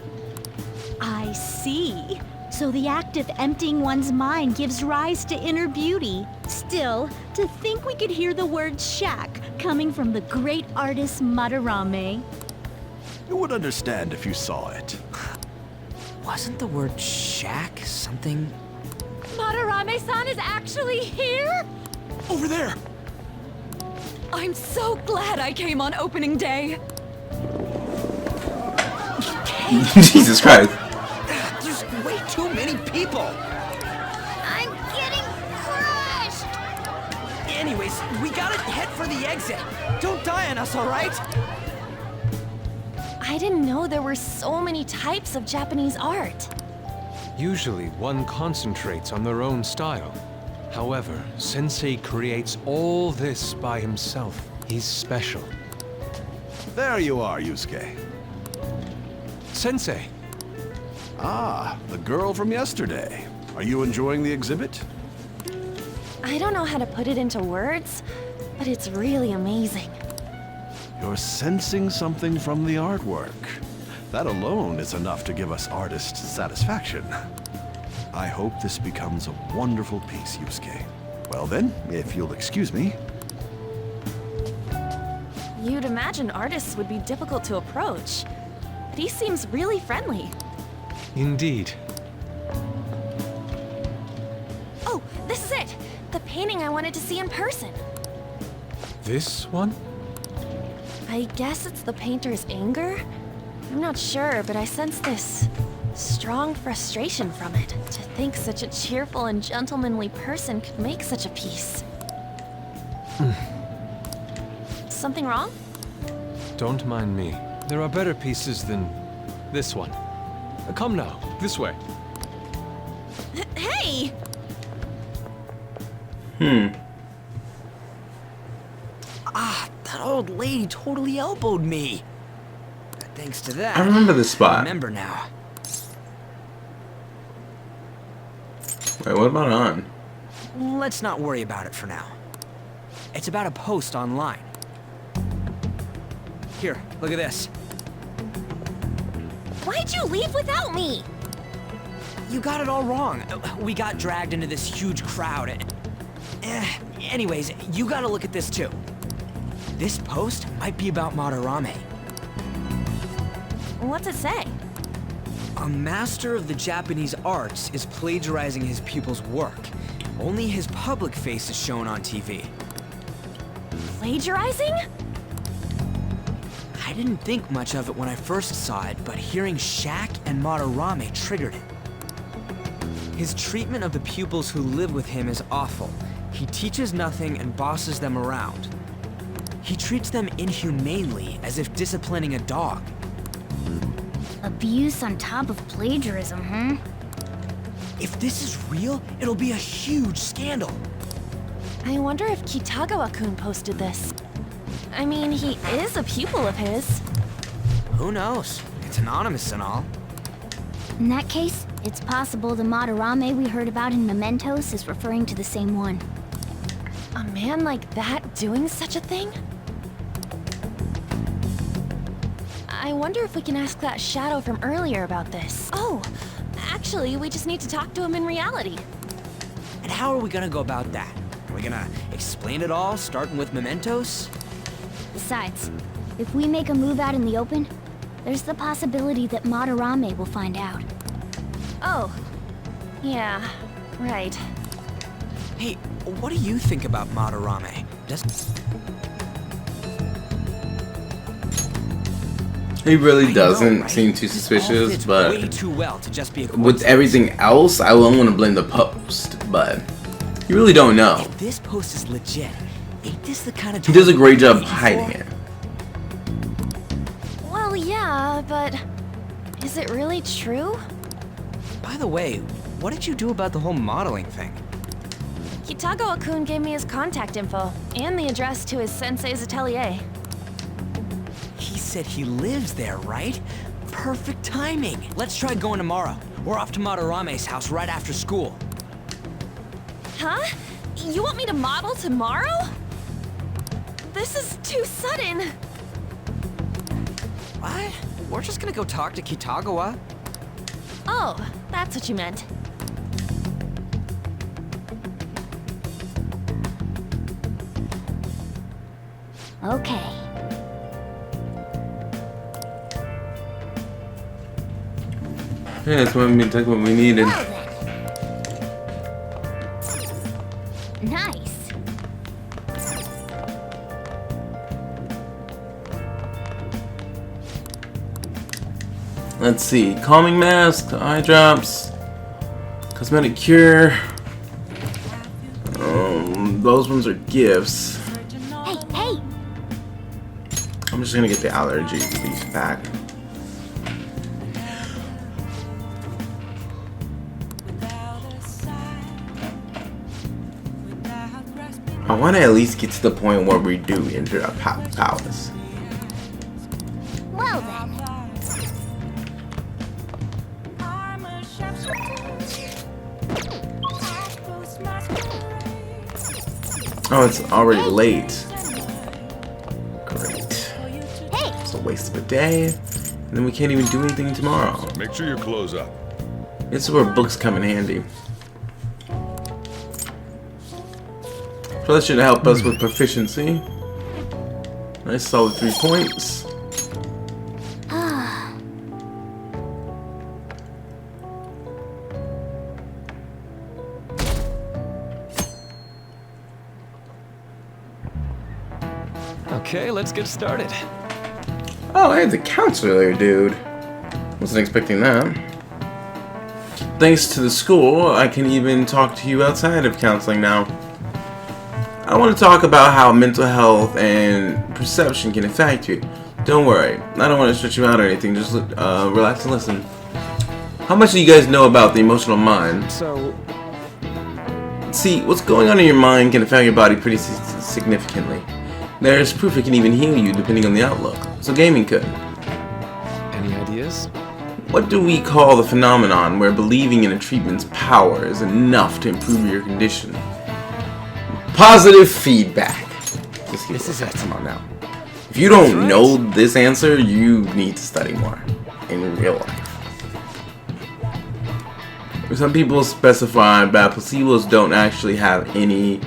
I see. So the act of emptying one's mind gives rise to inner beauty. Still, to think we could hear the word shack coming from the great artist Madarame. You would understand if you saw it. Wasn't the word shack something? Madarame-san is actually here? Over there! I'm so glad I came on opening day. Jesus Christ. There's way too many people! I'm getting crushed! Anyways, we gotta head for the exit. Don't die on us, alright? I didn't know there were so many types of Japanese art. Usually, one concentrates on their own style. However, Sensei creates all this by himself. He's special. There you are, Yusuke. Sensei! Ah, the girl from yesterday. Are you enjoying the exhibit? I don't know how to put it into words, but it's really amazing. You're sensing something from the artwork. That alone is enough to give us artists satisfaction. I hope this becomes a wonderful piece, Yusuke. Well then, if you'll excuse me. You'd imagine artists would be difficult to approach, but he seems really friendly. Indeed. Oh, this is it! The painting I wanted to see in person. This one? I guess it's the painter's anger? I'm not sure, but I sense this strong frustration from it. To think such a cheerful and gentlemanly person could make such a piece. Something wrong? Don't mind me. There are better pieces than this one. Come now, this way. Hey! Ah, that old lady totally elbowed me. Thanks to that, I remember this spot. I remember now. Wait, what about on? Let's not worry about it for now. It's about a post online. Here, look at this. Why'd you leave without me? You got it all wrong. We got dragged into this huge crowd. Anyways, you gotta look at this too. This post might be about Madarame. What's it say? A master of the Japanese arts is plagiarizing his pupil's work. Only his public face is shown on TV. Plagiarizing? I didn't think much of it when I first saw it, but hearing Shaq and Madarame triggered it. His treatment of the pupils who live with him is awful. He teaches nothing and bosses them around. He treats them inhumanely, as if disciplining a dog. Abuse on top of plagiarism, huh? If this is real, it'll be a huge scandal. I wonder if Kitagawa-kun posted this. I mean, he is a pupil of his. Who knows? It's anonymous and all. In that case, it's possible the Madarame we heard about in Mementos is referring to the same one. A man like that doing such a thing? I wonder if we can ask that shadow from earlier about this. Oh, actually, we just need to talk to him in reality. And how are we gonna go about that? Are we gonna explain it all, starting with Mementos? Besides, if we make a move out in the open, there's the possibility that Madarame will find out. Oh, yeah, right. Hey, what do you think about Madarame? He really doesn't seem too suspicious, but way too well to just be a with everything else, I wouldn't want to blame the post, but you really don't know. If this post is legit, ain't this the kind of He does a great job hiding it. Well, yeah, but is it really true? By the way, what did you do about the whole modeling thing? Kitagawa-kun gave me his contact info and the address to his sensei's atelier. He said he lives there, right? Perfect timing. Let's try going tomorrow. We're off to Madarame's house right after school. Huh? You want me to model tomorrow? This is too sudden. What? We're just gonna go talk to Kitagawa. Oh, that's what you meant. Okay. Yeah, that's what we needed. Nice. Let's see. Calming mask, eye drops, cosmetic cure. Those ones are gifts. Hey, hey! I'm just gonna get the allergy relief pack. I want to at least get to the point where we do enter a palace. Well then. Oh, it's already late. Great. It's a waste of a day. And then we can't even do anything tomorrow. Make sure your clothes up. This is where books come in handy. So that should help us with proficiency. Nice solid 3 points. Okay, let's get started. Oh, I had the counselor, dude. Wasn't expecting that. Thanks to the school, I can even talk to you outside of counseling now. I want to talk about how mental health and perception can affect you. Don't worry, I don't want to stretch you out or anything, just relax and listen. How much do you guys know about the emotional mind? See, what's going on in your mind can affect your body pretty significantly. There's proof it can even heal you depending on the outlook, so gaming could. Any ideas? What do we call the phenomenon where believing in a treatment's power is enough to improve your condition? Positive feedback. This is it. Come on now. If you don't know this answer, you need to study more in real life. Some people specify that placebos don't actually have any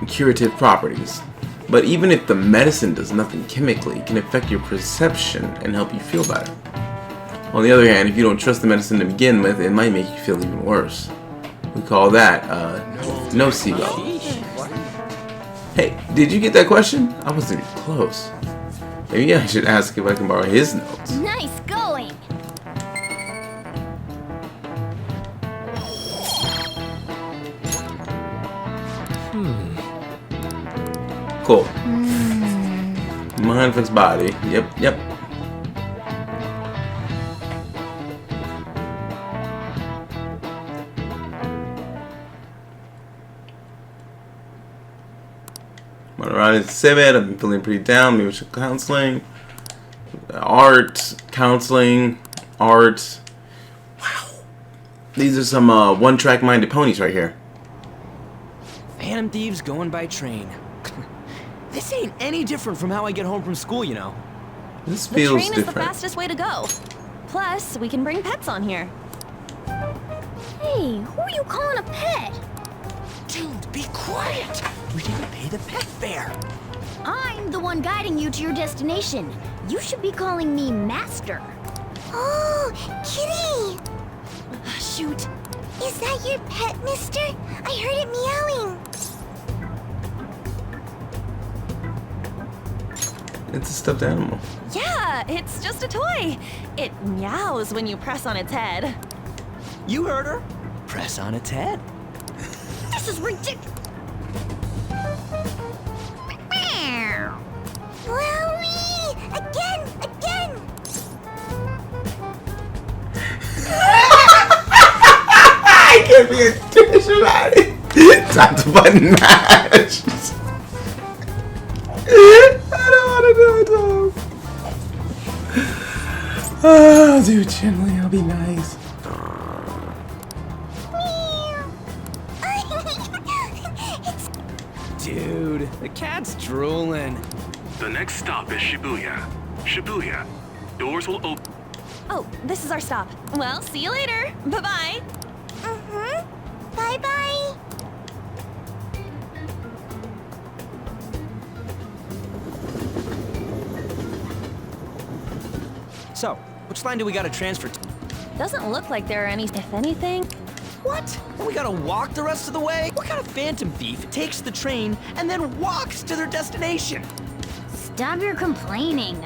curative properties. But even if the medicine does nothing chemically, it can affect your perception and help you feel better. On the other hand, if you don't trust the medicine to begin with, it might make you feel even worse. We call that nocebo. Hey, did you get that question? I wasn't even close. Maybe I should ask if I can borrow his notes. Nice going! Cool. Mind fits body. Yep. Alright, it's I've been feeling pretty down. Maybe we should counseling. Art, counseling, art. Wow. These are some one-track minded ponies right here. Phantom thieves going by train. This ain't any different from how I get home from school, you know. This The feels train is the fastest way to go. Plus, we can bring pets on here. Hey, who are you calling a pet? Dude, be quiet! We didn't pay the pet fare. I'm the one guiding you to your destination. You should be calling me Master. Oh, Kitty! Shoot. Is that your pet, mister? I heard it meowing. It's a stuffed animal. Yeah, it's just a toy. It meows when you press on its head. You heard her. Press on its head. This is ridiculous. Wowie! Again! I can't be a dish about it. Time to button mash. I don't want to do it though. Oh, I'll do it gently. I'll be nice. Dude, the cat's drooling. The next stop is Shibuya. Shibuya. Doors will open. Oh, this is our stop. Well, see you later. Bye-bye. Bye-bye. So, which line do we gotta transfer to? Doesn't look like there are any, if anything. What? We gotta walk the rest of the way? What kind of phantom thief takes the train and then walks to their destination? Stop your complaining.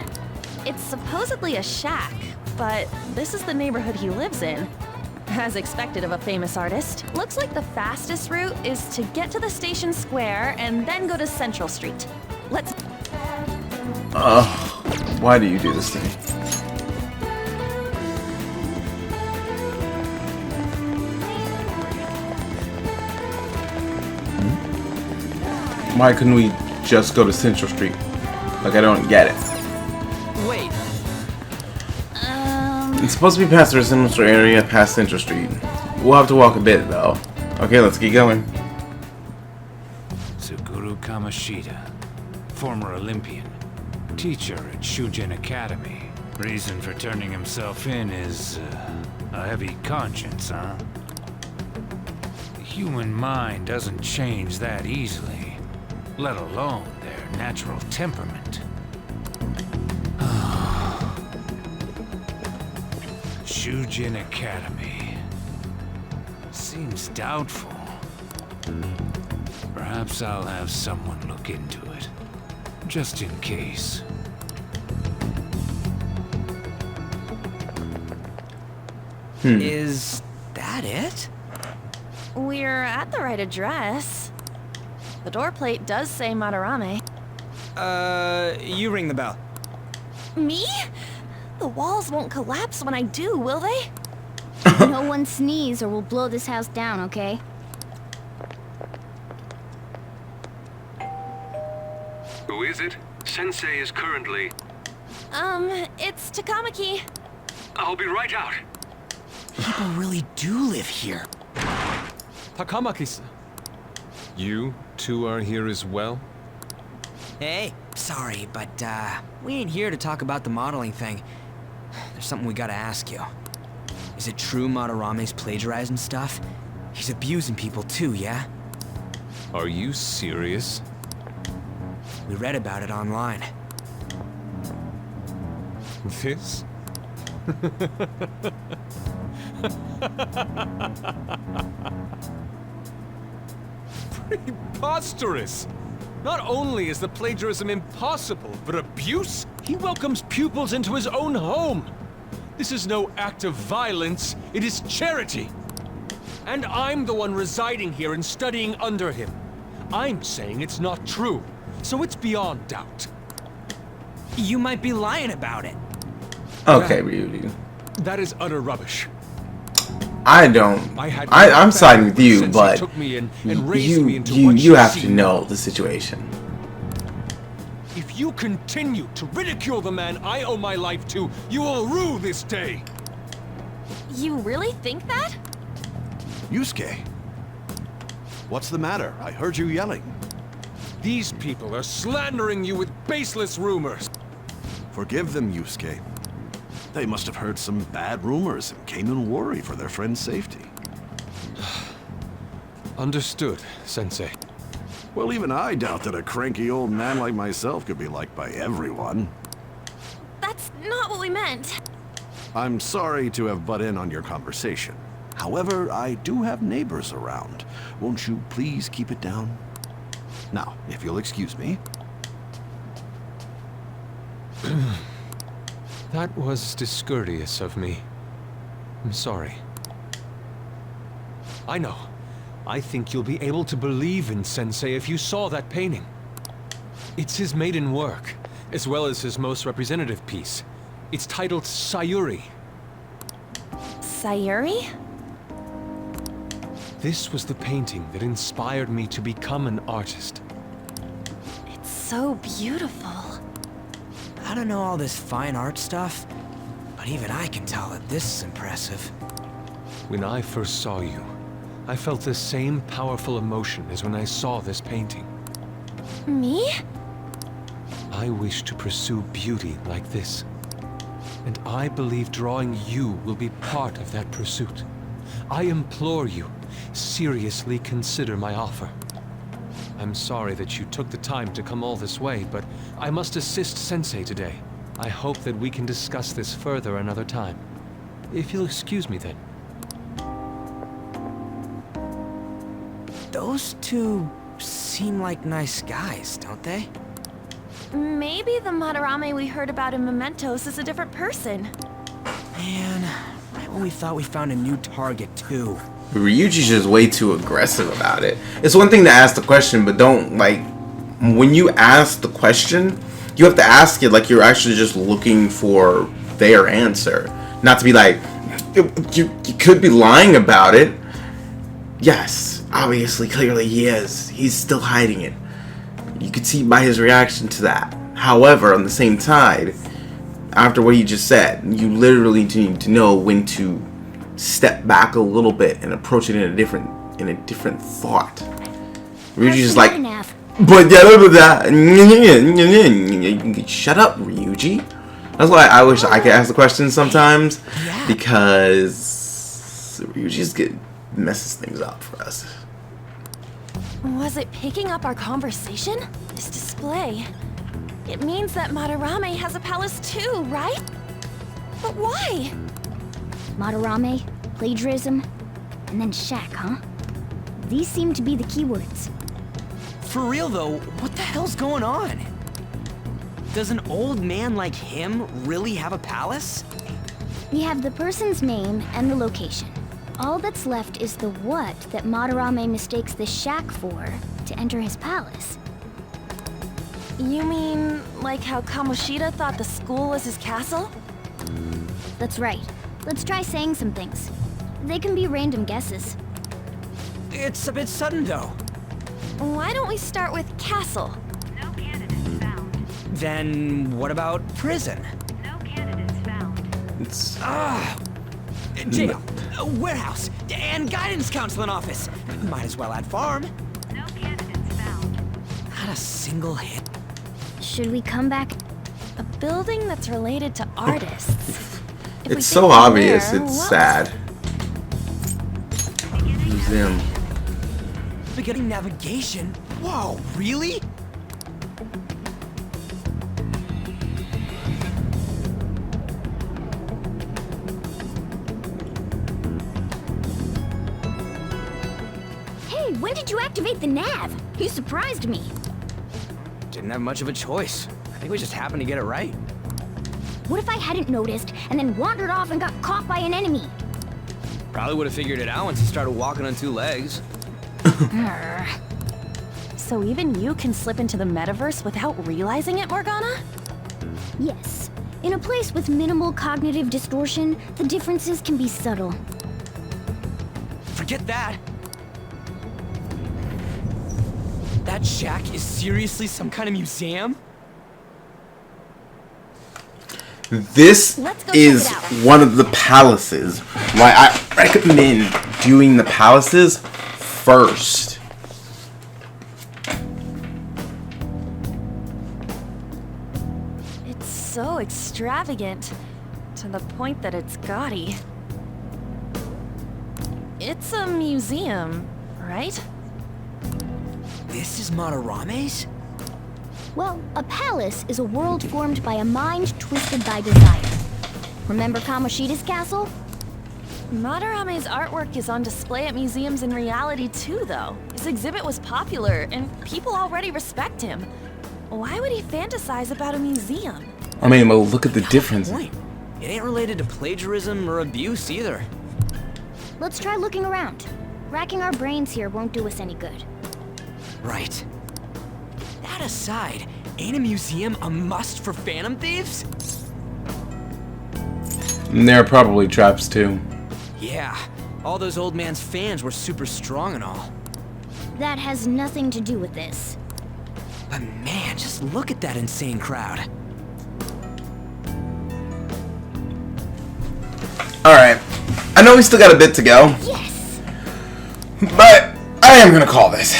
It's supposedly a shack, but this is the neighborhood he lives in. As expected of a famous artist. Looks like the fastest route is to get to the station square and then go to Central Street. Let's... Why do you do this to me? Why couldn't we just go to Central Street? Like, I don't get it. Wait. It's supposed to be past the residential area, past Central Street. We'll have to walk a bit, though. Okay, let's get going. Suguru Kamoshida, former Olympian, teacher at Shujin Academy. Reason for turning himself in is a heavy conscience, huh? The human mind doesn't change that easily, let alone their natural temperament. Shujin Academy. Seems doubtful. Perhaps I'll have someone look into it, just in case. Is that it? We're at the right address. The door plate does say Madarame. You ring the bell. Me? The walls won't collapse when I do, will they? No one sneeze or we'll blow this house down, okay? Who is it? Sensei is currently... It's Takamaki. I'll be right out. People really do live here. Takamaki-san. You two are here as well? Hey, sorry, but we ain't here to talk about the modeling thing. There's something we gotta ask you. Is it true Madarame's plagiarizing stuff? He's abusing people too, yeah? Are you serious? We read about it online. This? Preposterous! Not only is the plagiarism impossible, but abuse? He welcomes pupils into his own home! This is no act of violence, it is charity! And I'm the one residing here and studying under him. I'm saying it's not true, so it's beyond doubt. You might be lying about it. Okay, Ryuji. That is utter rubbish. I'm siding with you, but took me in and raised me into what you have to see. know the situation. If you continue to ridicule the man I owe my life to, you will rue this day. You really think that? Yusuke, what's the matter? I heard you yelling. These people are slandering you with baseless rumors. Forgive them, Yusuke. They must have heard some bad rumors and came in worry for their friend's safety. Understood, Sensei. Well, even I doubt that a cranky old man like myself could be liked by everyone. That's not what we meant. I'm sorry to have butt in on your conversation. However, I do have neighbors around. Won't you please keep it down? Now, if you'll excuse me. That was discourteous of me. I'm sorry. I know. I think you'll be able to believe in Sensei if you saw that painting. It's his maiden work, as well as his most representative piece. It's titled Sayuri. Sayuri? This was the painting that inspired me to become an artist. It's so beautiful. I don't know all this fine art stuff, but even I can tell that this is impressive. When I first saw you, I felt the same powerful emotion as when I saw this painting. Me? I wish to pursue beauty like this. And I believe drawing you will be part of that pursuit. I implore you, seriously consider my offer. I'm sorry that you took the time to come all this way, but I must assist Sensei today. I hope that we can discuss this further another time. If you'll excuse me then. Those two seem like nice guys, don't they? Maybe the Madarame we heard about in Mementos is a different person. Man, right when we thought we found a new target, too. Ryuji's just way too aggressive about it. It's one thing to ask the question, but don't, like, when you ask the question, you have to ask it like you're actually just looking for their answer. Not to be like, you could be lying about it. Yes, obviously, clearly he is. He's still hiding it. You could see by his reaction to that. However, on the same tide, after what he just said, you literally need to know when to step back a little bit and approach it in a different thought. Ryuji's just like, but shut up, Ryuji. That's why I wish I could ask the questions sometimes, because Ryuji messes things up for us. Was it picking up our conversation? This display. It means that Madarame has a palace too, right? But why? Madarame, plagiarism, and then Shaq, huh? These seem to be the keywords. For real though, what the hell's going on? Does an old man like him really have a palace? We have the person's name and the location. All that's left is the what that Madarame mistakes the shack for to enter his palace. You mean, like how Kamoshida thought the school was his castle? That's right. Let's try saying some things. They can be random guesses. It's a bit sudden though. Why don't we start with castle? No candidates found. Then what about prison? No candidates found. It's jail, warehouse, and guidance counseling office. Might as well add farm. No candidates found. Not a single hit. Should we come back? A building that's related to artists. It's so obvious, it's sad. Museum. Beginning navigation? Whoa, really? Hey, when did you activate the nav? You surprised me. Didn't have much of a choice. I think we just happened to get it right. What if I hadn't noticed and then wandered off and got caught by an enemy? Probably would have figured it out once he started walking on two legs. So even you can slip into the metaverse without realizing it, Morgana? Yes. In a place with minimal cognitive distortion, the differences can be subtle. Forget that. That shack is seriously some kind of museum? This is one of the palaces. Why I recommend doing the palaces first. It's so extravagant, to the point that it's gaudy. It's a museum, right? This is Madarame's? Well, a palace is a world formed by a mind twisted by desire. Remember Kamoshida's castle? Madarame's artwork is on display at museums in reality too, though. His exhibit was popular, and people already respect him. Why would he fantasize about a museum? I mean, well, look at the difference. It ain't related to plagiarism or abuse either. Let's try looking around. Racking our brains here won't do us any good. Right. That aside, ain't a museum a must for Phantom Thieves? And there are probably traps too. Yeah, all those old man's fans were super strong and all. That has nothing to do with this. But man, just look at that insane crowd. Alright. I know we still got a bit to go. Yes! But I am gonna call this.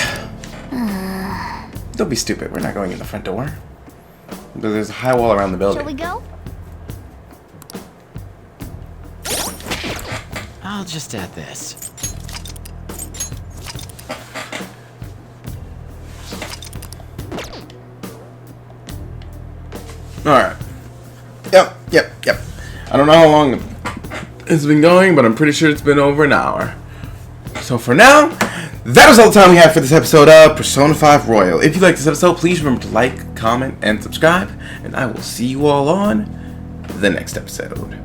Don't be stupid, we're not going in the front door. There's a high wall around the building. Shall we go? I'll just add this. Alright. Yep. I don't know how long it's been going, but I'm pretty sure it's been over an hour. So for now, that is all the time we have for this episode of Persona 5 Royal. If you like this episode, please remember to like, comment, and subscribe. And I will see you all on the next episode.